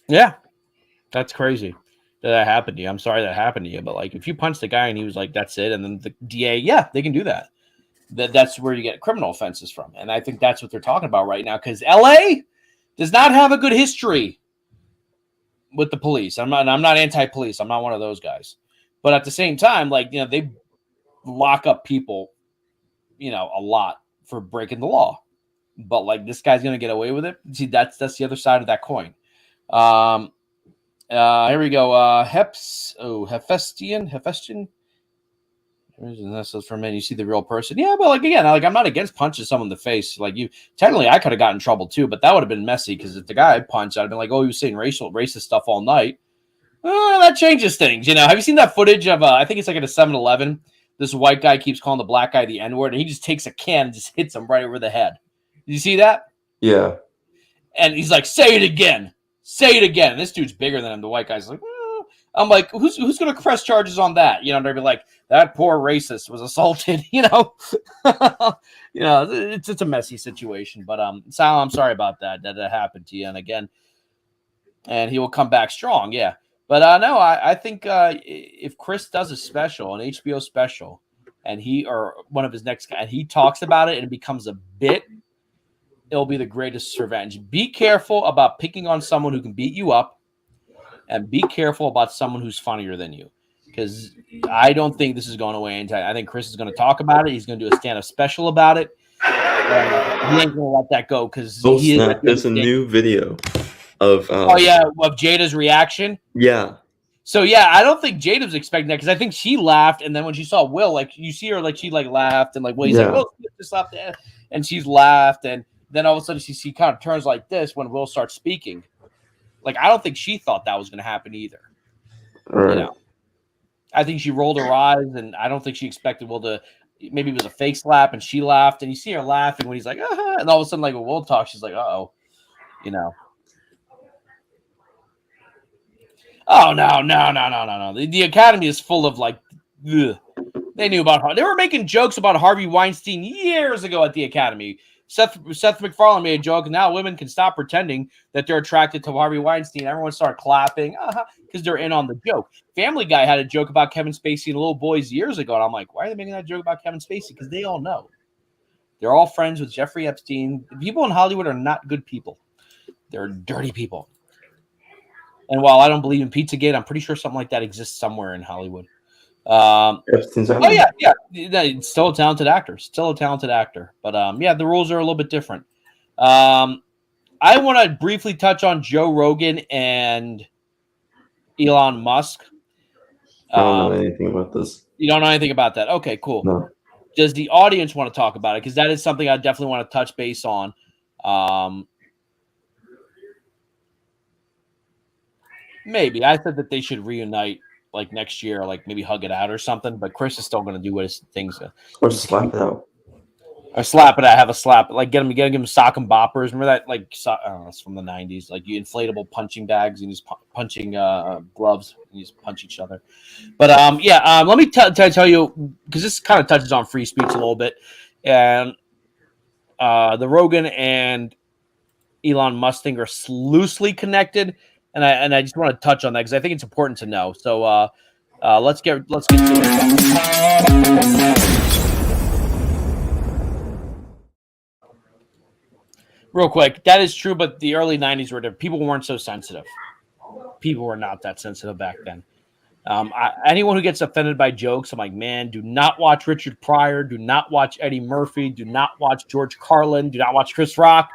Yeah. That's crazy that happened to you. I'm sorry that happened to you, but like if you punch the guy and he was like, that's it, and then the DA, yeah, they can do that. That's where you get criminal offenses from. And I think that's what they're talking about right now, because LA does not have a good history with the police. I'm not anti-police. I'm not one of those guys. But at the same time, like, you know, they lock up people, you know, a lot for breaking the law. But like, this guy's going to get away with it. See, that's the other side of that coin. Here we go. Hephaestion. This is for men. You see the real person. Yeah, but like, again, like, I'm not against punching someone in the face. Like, technically I could have gotten in trouble too, but that would have been messy, because if the guy I punched, I'd have been like, oh, he was saying racist stuff all night. That changes things, you know. Have you seen that footage of I think it's like at a 7-Eleven, this white guy keeps calling the black guy the N-word, and he just takes a can and just hits him right over the head. Did you see that? Yeah. And he's like, say it again. Say it again. And this dude's bigger than him. The white guy's like, I'm like, who's going to press charges on that? You know, they'd be like, that poor racist was assaulted, you know. You know, it's a messy situation. But Sal, I'm sorry about that happened to you. And again, and he will come back strong, yeah. But no, I think if Chris does a special, an HBO special, and he, or one of his next guys, and he talks about it and it becomes a bit, it'll be the greatest revenge. Be careful about picking on someone who can beat you up, and be careful about someone who's funnier than you, because I don't think this is going away anytime. I think Chris is going to talk about it. He's going to do a stand-up special about it. He ain't going to let that go, because there's a new video of of Jada's reaction. Yeah. So yeah, I don't think Jada was expecting that, because I think she laughed, and then when she saw Will, like, you see her, like, she like laughed, and like, well, he's like, Will just laughed, and she's laughed, and then all of a sudden she kind of turns like this when Will starts speaking. Like, I don't think she thought that was going to happen either. Right. You know, I think she rolled her eyes, and I don't think she expected Will to. Maybe it was a fake slap, and she laughed, and you see her laughing when he's like, and all of a sudden, like, when Will talks, she's like, uh-oh, you know. Oh, no. The Academy is full of, like, ugh. They knew about, they were making jokes about Harvey Weinstein years ago at the Academy. Seth MacFarlane made a joke, and now women can stop pretending that they're attracted to Harvey Weinstein. Everyone started clapping because they're in on the joke. Family Guy had a joke about Kevin Spacey and little boys years ago, and I'm like, why are they making that joke about Kevin Spacey? Because they all know. They're all friends with Jeffrey Epstein. The people in Hollywood are not good people. They're dirty people. And while I don't believe in Pizzagate, I'm pretty sure something like that exists somewhere in Hollywood. Yeah. It's still a talented actor. But yeah, the rules are a little bit different. I want to briefly touch on Joe Rogan and Elon Musk. I don't know anything about this. You don't know anything about that? Okay, cool. No. Does the audience want to talk about it? Because that is something I definitely want to touch base on. Maybe. I said that they should reunite like next year, like maybe hug it out or something. But Chris is still going to do what his things. Or just slap it out. Or slap it out. Have a slap. Like get him sock and boppers. Remember that? Like I don't know, it's from the 90s. Like you inflatable punching bags and he's punching gloves and he's punch each other. But let me tell you, because this kind of touches on free speech a little bit, and the Rogan and Elon Musk thing are loosely connected. And I just want to touch on that because I think it's important to know. So let's get to it. Real quick, that is true, but the early 90s were different. People weren't so sensitive. People were not that sensitive back then. Anyone who gets offended by jokes, I'm like, man, do not watch Richard Pryor. Do not watch Eddie Murphy. Do not watch George Carlin. Do not watch Chris Rock.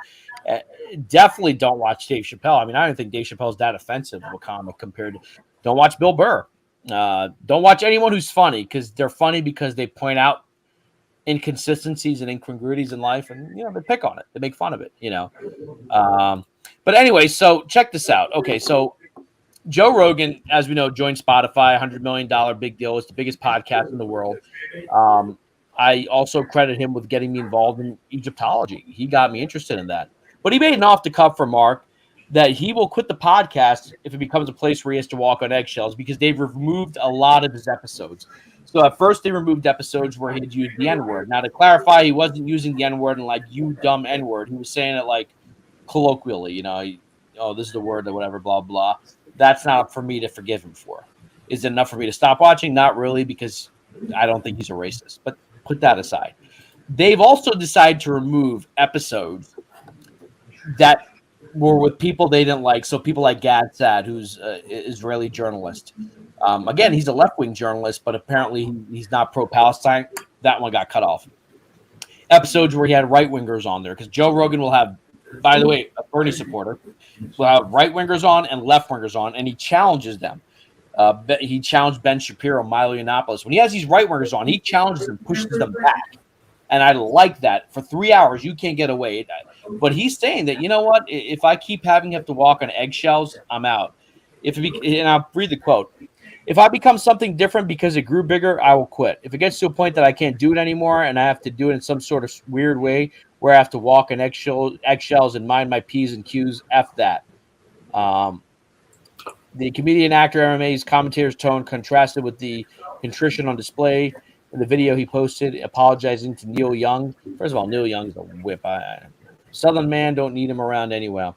Definitely don't watch Dave Chappelle. I mean, I don't think Dave Chappelle's that offensive of a comic compared to. Don't watch Bill Burr. Don't watch anyone who's funny because they're funny because they point out inconsistencies and incongruities in life, and they pick on it. They make fun of it. But anyway, so check this out. Okay, so Joe Rogan, as we know, joined Spotify. $100 million big deal. It's the biggest podcast in the world. I also credit him with getting me involved in Egyptology. He got me interested in that. But he made an off-the-cuff remark that he will quit the podcast if it becomes a place where he has to walk on eggshells because they've removed a lot of his episodes. So at first they removed episodes where he'd used the N-word. Now to clarify, he wasn't using the N-word and like, you dumb N-word. He was saying it like colloquially, this is the word or whatever, blah, blah. That's not for me to forgive him for. Is it enough for me to stop watching? Not really, because I don't think he's a racist. But put that aside. they've also decided to remove episodes that were with people they didn't like. So people like Gad Saad, who's an Israeli journalist. Again, he's a left-wing journalist, but apparently he's not pro-Palestine. That one got cut off. Episodes where he had right-wingers on there, because Joe Rogan will have, by the way, a Bernie supporter, will have right-wingers on and left-wingers on, and he challenges them. He challenged Ben Shapiro, Milo Yiannopoulos. When he has these right-wingers on, he challenges them, pushes them back. And I like that. For 3 hours, you can't get away. But he's saying that, you know what? If I keep having to walk on eggshells, I'm out. And I'll read the quote. If I become something different because it grew bigger, I will quit. If it gets to a point that I can't do it anymore and I have to do it in some sort of weird way where I have to walk on eggshells and mind my P's and Q's, F that. The comedian, actor, MMA's commentator's tone contrasted with the contrition on display in the video he posted, apologizing to Neil Young. First of all, Neil Young's a whip. Southern man, don't need him around anyway.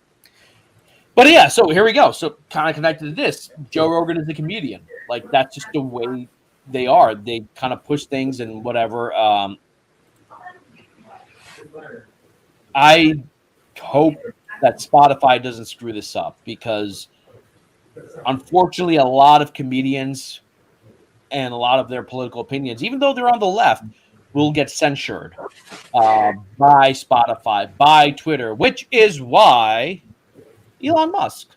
But yeah, so here we go. So kind of connected to this, Joe Rogan is a comedian. Like, that's just the way they are. They kind of push things and whatever. I hope that Spotify doesn't screw this up, because unfortunately a lot of comedians and a lot of their political opinions, even though they're on the left, will get censured by Spotify, by Twitter, which is why Elon Musk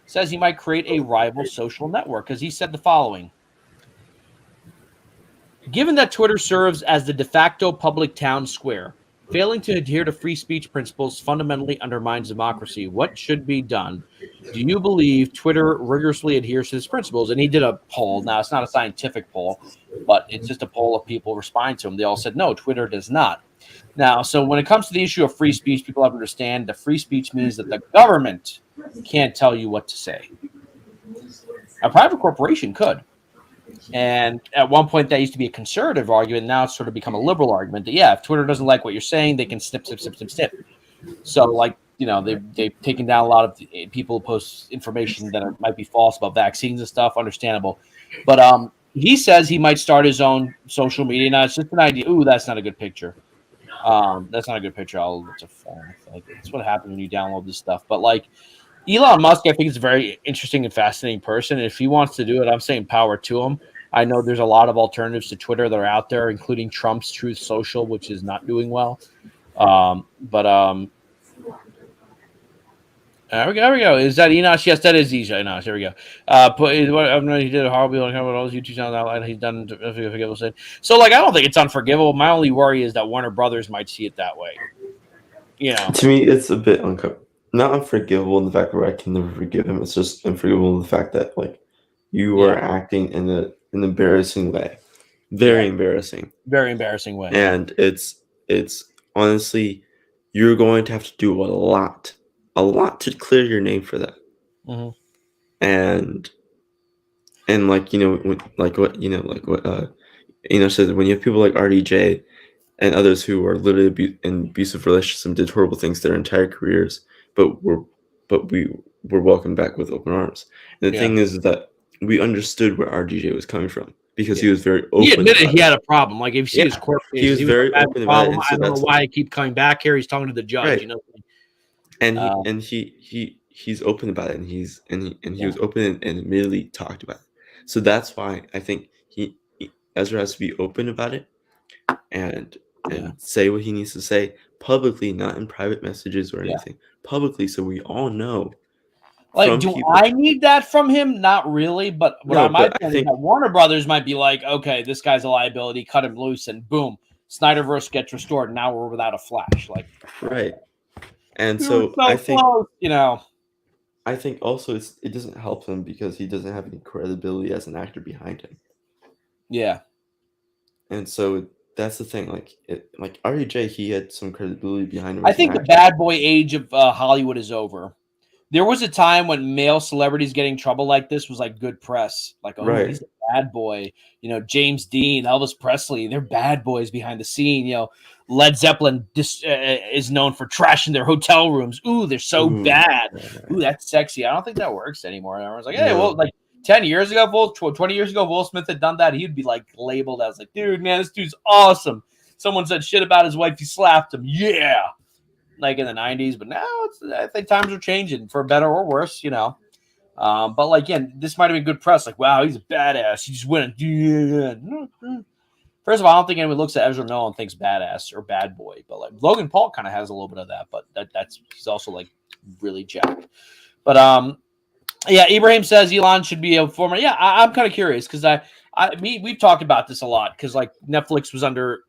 says he might create a rival social network, because he said the following. Given that Twitter serves as the de facto public town square, failing to adhere to free speech principles fundamentally undermines democracy. What should be done? Do you believe Twitter rigorously adheres to these principles? And he did a poll. Now, it's not a scientific poll, but it's just a poll of people responding to him. They all said, no, Twitter does not. Now, so when it comes to the issue of free speech, people have to understand that free speech means that the government can't tell you what to say. A private corporation could. And at one point, that used to be a conservative argument. Now it's sort of become a liberal argument that, yeah, if Twitter doesn't like what you're saying, they can snip. So, like, you know, they've taken down a lot of people who post information that might be false about vaccines and stuff. Understandable. But he says he might start his own social media. Now, it's just an idea. Ooh, that's not a good picture. That's not a good picture. It's a phone. Like, that's what happens when you download this stuff. But, like, Elon Musk, I think, is a very interesting and fascinating person. If he wants to do it, I'm saying power to him. I know there's a lot of alternatives to Twitter that are out there, including Trump's Truth Social, which is not doing well. There we go. Is that Enosh? Yes, that is Enosh. There we go. He did a horrible on all those YouTube channels. He's done unforgivable. So, like, I don't think it's unforgivable. My only worry is that Warner Brothers might see it that way. You know, to me, it's a bit not unforgivable in the fact that I can never forgive him. It's just unforgivable in the fact that, like, you are acting in an embarrassing way, very embarrassing way, and it's honestly, you're going to have to do a lot to clear your name for that. Mm-hmm. And like, you know, said, when you have people like RDJ and others who are literally in abusive relationships and did horrible things their entire careers, but we were welcomed back with open arms. And the thing is that we understood where RDJ was coming from, because he was very open. He admitted he had a problem. Like, if you see his court case, he was very open about it. I don't know why I keep coming back here. He's talking to the judge, right. You know. And he's open about it, and he was open and admittedly talked about it. So that's why I think Ezra has to be open about it and say what he needs to say publicly, not in private messages or anything. Publicly, so we all know. Like, do I need that from him? Not really, but I might think that Warner Brothers might be like, okay, this guy's a liability, cut him loose, and boom, Snyderverse gets restored. Now we're without a Flash, like, right. And so I think close, you know. I think also it doesn't help him because he doesn't have any credibility as an actor behind him. Yeah. And so that's the thing. Like RDJ, he had some credibility behind him. I think the bad boy age of Hollywood is over. There was a time when male celebrities getting in trouble like this was like good press. Like, oh, right. He's a bad boy. You know, James Dean, Elvis Presley, they're bad boys behind the scene. You know, Led Zeppelin is known for trashing their hotel rooms. Ooh, they're so bad. Ooh, that's sexy. I don't think that works anymore. Everyone's like, hey, well, like 10 years ago, 20 years ago, Will Smith had done that. He'd be like labeled as like, dude, man, this dude's awesome. someone said shit about his wife, he slapped him. Yeah. Like in the 90s, but now I think times are changing for better or worse, you know. But like, again, this might have been good press. Like, wow, he's a badass. He just went. Yeah. First of all, I don't think anyone looks at Ezra Miller and thinks badass or bad boy. But like Logan Paul kind of has a little bit of that. But that's he's also like really jacked. But yeah, Ibrahim says Elon should be a former. Yeah, I'm kind of curious because we've talked about this a lot because like Netflix was under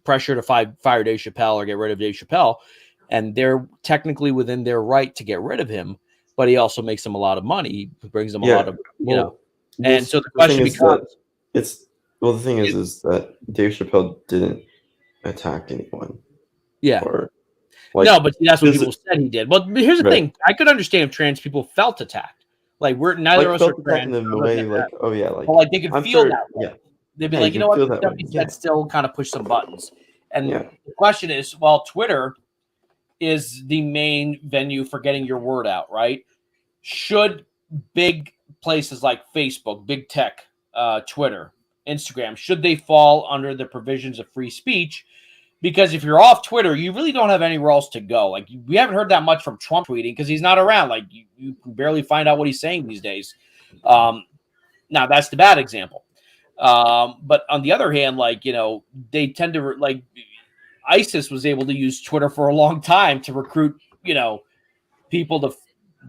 pressure to fire Dave Chappelle or get rid of Dave Chappelle, and they're technically within their right to get rid of him. But he also makes them a lot of money. He brings them a lot of And so the question becomes: the thing is that Dave Chappelle didn't attack anyone. Yeah. No, but that's what people said he did. Well, here's the thing: I could understand if trans people felt attacked. Like we're neither of us are trans. In the way, like they could feel that way. Yeah. They'd be like, you know what? Stuff he said still kind of push some buttons. And the question is, well, Twitter is the main venue for getting your word out, right? Should big places like Facebook, big tech, Twitter, Instagram, should they fall under the provisions of free speech? Because if you're off Twitter, you really don't have anywhere else to go. Like we haven't heard that much from Trump tweeting because he's not around. Like you can barely find out what he's saying these days. Now that's the bad example. But on the other hand, like, they tend to like ISIS was able to use Twitter for a long time to recruit, people to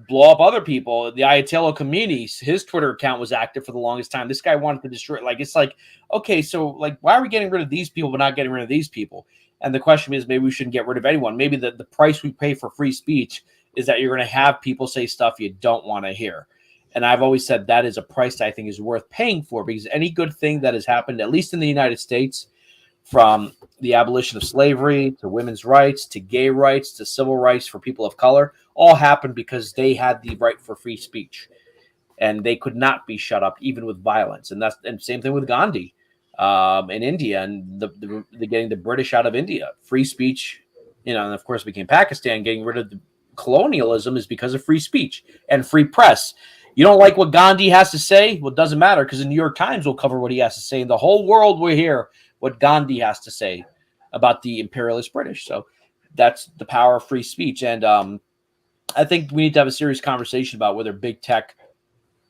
blow up other people. The Ayatollah Khomeini, his Twitter account was active for the longest time. This guy wanted to destroy it. Like, it's like, okay, so like, why are we getting rid of these people but not getting rid of these people? And the question is, maybe we shouldn't get rid of anyone. Maybe the price we pay for free speech is that you're going to have people say stuff you don't want to hear. And I've always said that is a price that I think is worth paying for, because any good thing that has happened, at least in the United States, from the abolition of slavery to women's rights to gay rights to civil rights for people of color, all happened because they had the right for free speech, and they could not be shut up even with violence. And same thing with Gandhi in India, and the getting the British out of India. Free speech, and of course became Pakistan. Getting rid of the colonialism is because of free speech and free press. You don't like what Gandhi has to say? Well, it doesn't matter, because the New York Times will cover what he has to say, and the whole world will hear what Gandhi has to say about the imperialist British. So that's the power of free speech. And I think we need to have a serious conversation about whether big tech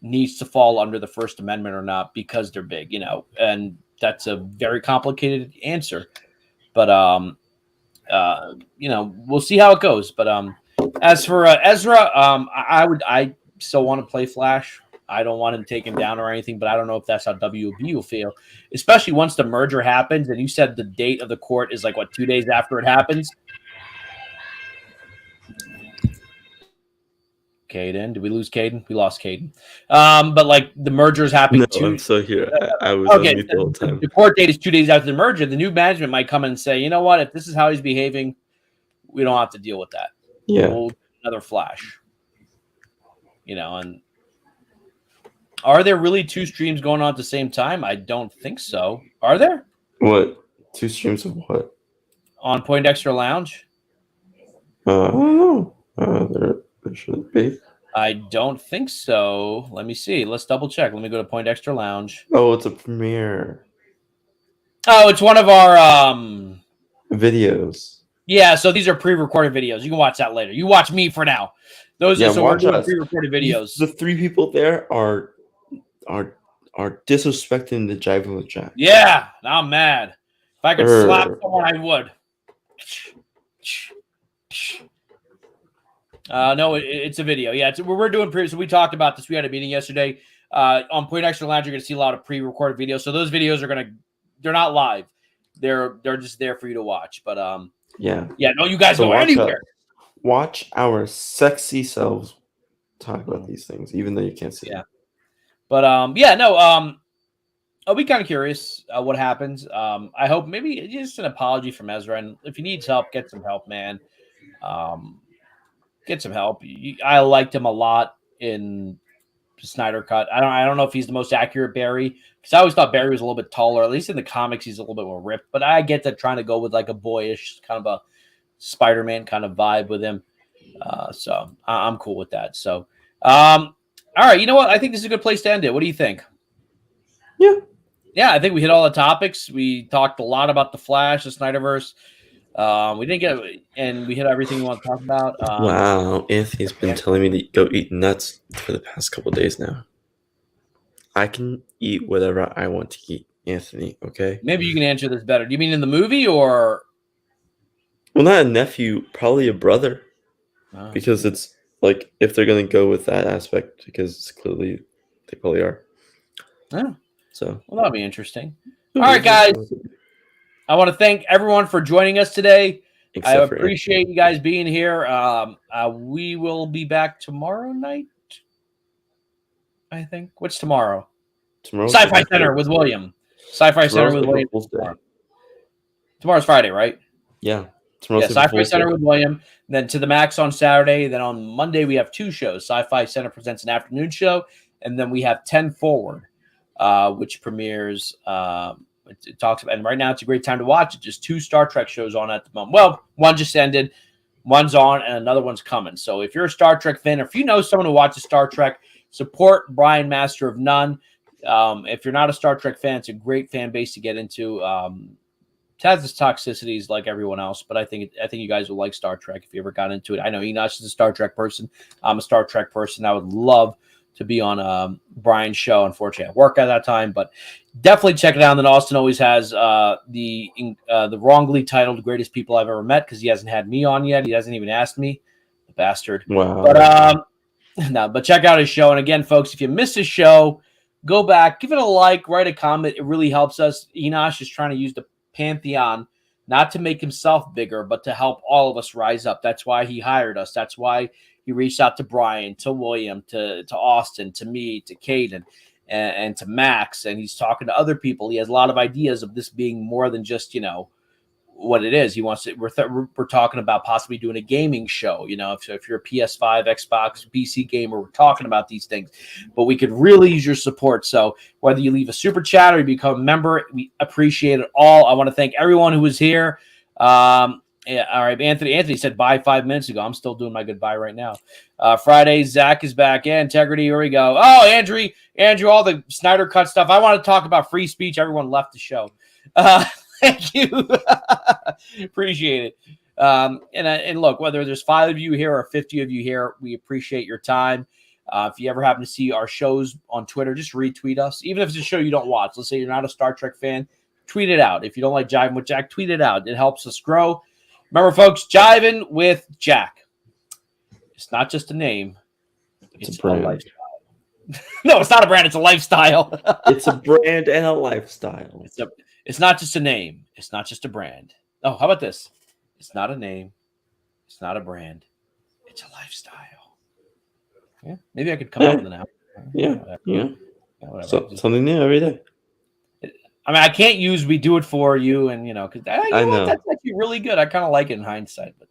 needs to fall under the First Amendment or not, because they're big, and that's a very complicated answer. But, we'll see how it goes. But as for Ezra, I still want to play Flash. I don't want him taken down or anything, but I don't know if that's how WB will feel, especially once the merger happens. And you said the date of the court is 2 days after it happens. Caden, did we lose Caden? We lost Caden. But the merger is happening. No, I'm still here. I was on mute the whole time. The court date is 2 days after the merger. The new management might come in and say, you know what? If this is how he's behaving, we don't have to deal with that. Yeah. We'll do another Flash. And are there really two streams going on at the same time? I don't think so. Are there? What? Two streams of what? On Poindexter Lounge? I don't know. There should be. I don't think so. Let me see. Let's double check. Let me go to Poindexter Lounge. Oh, it's a premiere. Oh, it's one of our videos. Yeah, so these are pre-recorded videos. You can watch that later. You watch me for now. We're doing pre-recorded videos. The three people there are disrespecting the JIVIN chat. Yeah, I'm mad. If I could slap someone, I would. No, it's a video. Yeah, we're doing so we talked about this. We had a meeting yesterday. On Poindexter Lounge, you're going to see a lot of pre-recorded videos. So those videos they're not live. They're just there for you to watch. But yeah. No, you guys go anywhere. Watch our sexy selves talk about these things, even though you can't see them. But I'll be kind of curious what happens. I hope maybe just an apology from Ezra, and if he needs help, get some help, man. Get some help. I liked him a lot in the Snyder Cut. I don't know if he's the most accurate Barry, because I always thought Barry was a little bit taller. At least in the comics, he's a little bit more ripped. But I get that trying to go with a boyish kind of a Spider-Man kind of vibe with him. So I'm cool with that. So, all right. You know what? I think this is a good place to end it. What do you think? Yeah. yeah, I think we hit all the topics. We talked a lot about the Flash, the Snyderverse. We didn't get, and we hit everything we want to talk about. Wow, Anthony's been telling me to go eat nuts for the past couple days now. I can eat whatever I want to eat, Anthony. Okay. Maybe you can answer this better. Do you mean in the movie or? Well, not a nephew, probably a brother, because it's like if they're gonna go with that aspect, because it's clearly they probably are. Yeah. So well, that'll be interesting. All right, guys. I want to thank everyone for joining us today. I appreciate you guys being here. We will be back tomorrow night, I think. What's tomorrow? Sci-Fi Center with William. Sci-Fi Center with William. Tomorrow's Friday, right? Yeah. Sci-Fi Center with William. Then To the Max on Saturday. Then on Monday, we have 2 shows. Sci-Fi Center presents an afternoon show. And then we have 10 Forward, which premieres... It talks about, and right now it's a great time to watch it. Just 2 Star Trek shows on at the moment. Well, one just ended, one's on, and another one's coming. So if you're a Star Trek fan, or if you know someone who watches Star Trek, support Brian, Master of None. If you're not a Star Trek fan, it's a great fan base to get into. It has its toxicities like everyone else, but I think you guys will like Star Trek if you ever got into it. I know Enosh is a Star Trek person. I'm a Star Trek person. I would love to be on Brian's show. Unfortunately, I work at that time, but definitely check it out. And then Austin always has the wrongly titled Greatest People I've Ever Met, because he hasn't had me on yet. He hasn't even asked me, the bastard. Wow. But check out his show. And again, folks, if you missed his show, go back, give it a like, write a comment. It really helps us. Enosh is trying to use the Pantheon not to make himself bigger, but to help all of us rise up. That's why he hired us. That's why he reached out to Brian, to William, to Austin, to me, to Caden, and to Max. And he's talking to other people. He has a lot of ideas of this being more than just, what it is. He wants to, we're talking about possibly doing a gaming show. If you're a PS5, Xbox, PC gamer, we're talking about these things. But we could really use your support. So whether you leave a super chat or you become a member, we appreciate it all. I want to thank everyone who was here. Yeah, all right. Anthony said bye 5 minutes ago. I'm still doing my goodbye right now. Friday, Zach is back. Yeah, integrity. Here we go. Oh, Andrew, all the Snyder Cut stuff. I want to talk about free speech. Everyone left the show. Thank you. Appreciate it. And look, whether there's 5 of you here or 50 of you here, we appreciate your time. If you ever happen to see our shows on Twitter, just retweet us. Even if it's a show you don't watch. Let's say you're not a Star Trek fan, tweet it out. If you don't like Jivin with Jack, tweet it out. It helps us grow. Remember, folks, Jivin with Jack. It's not just a name. It's a lifestyle. No, it's not a brand. It's a lifestyle. It's a brand and a lifestyle. It's not just a name. It's not just a brand. Oh, how about this? It's not a name. It's not a brand. It's a lifestyle. Yeah, maybe I could come up with an album. Yeah. So, something new every day. I mean, I can't use "we do it for you," and because I know that's actually really good. I kind of like it in hindsight, but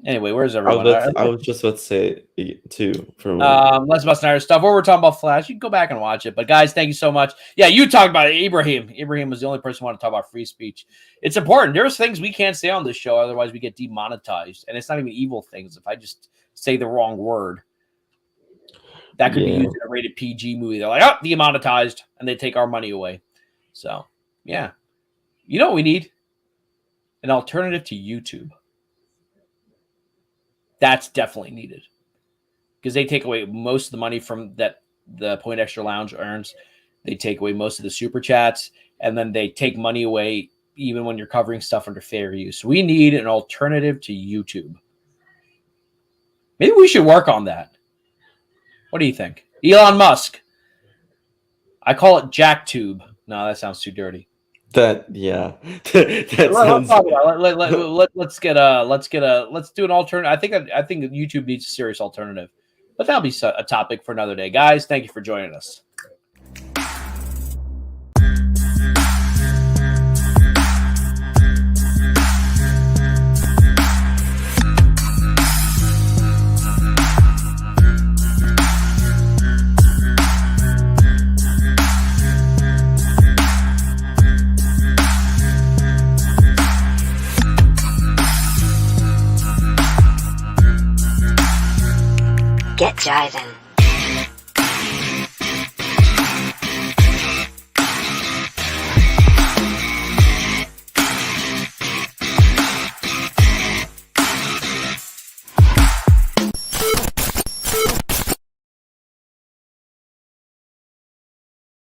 anyway, where's everyone? I was just about to say too. Less about Snyder stuff. Or we're talking about Flash. You can go back and watch it. But guys, thank you so much. Yeah, you talked about it. Ibrahim was the only person who wanted to talk about free speech. It's important. There's things we can't say on this show, otherwise we get demonetized. And it's not even evil things. If I just say the wrong word, that could be used in a rated PG movie. They're like, oh, demonetized, and they take our money away. So, yeah. You know what we need? An alternative to YouTube. That's definitely needed. Because they take away most of the money from that the Point Extra Lounge earns. They take away most of the super chats, and then they take money away even when you're covering stuff under fair use. We need an alternative to YouTube. Maybe we should work on that. What do you think? Elon Musk. I call it JackTube. No, that sounds too dirty. That let's do an alternative. I think YouTube needs a serious alternative. But that'll be a topic for another day. Guys, thank you for joining us. Get Jivin'.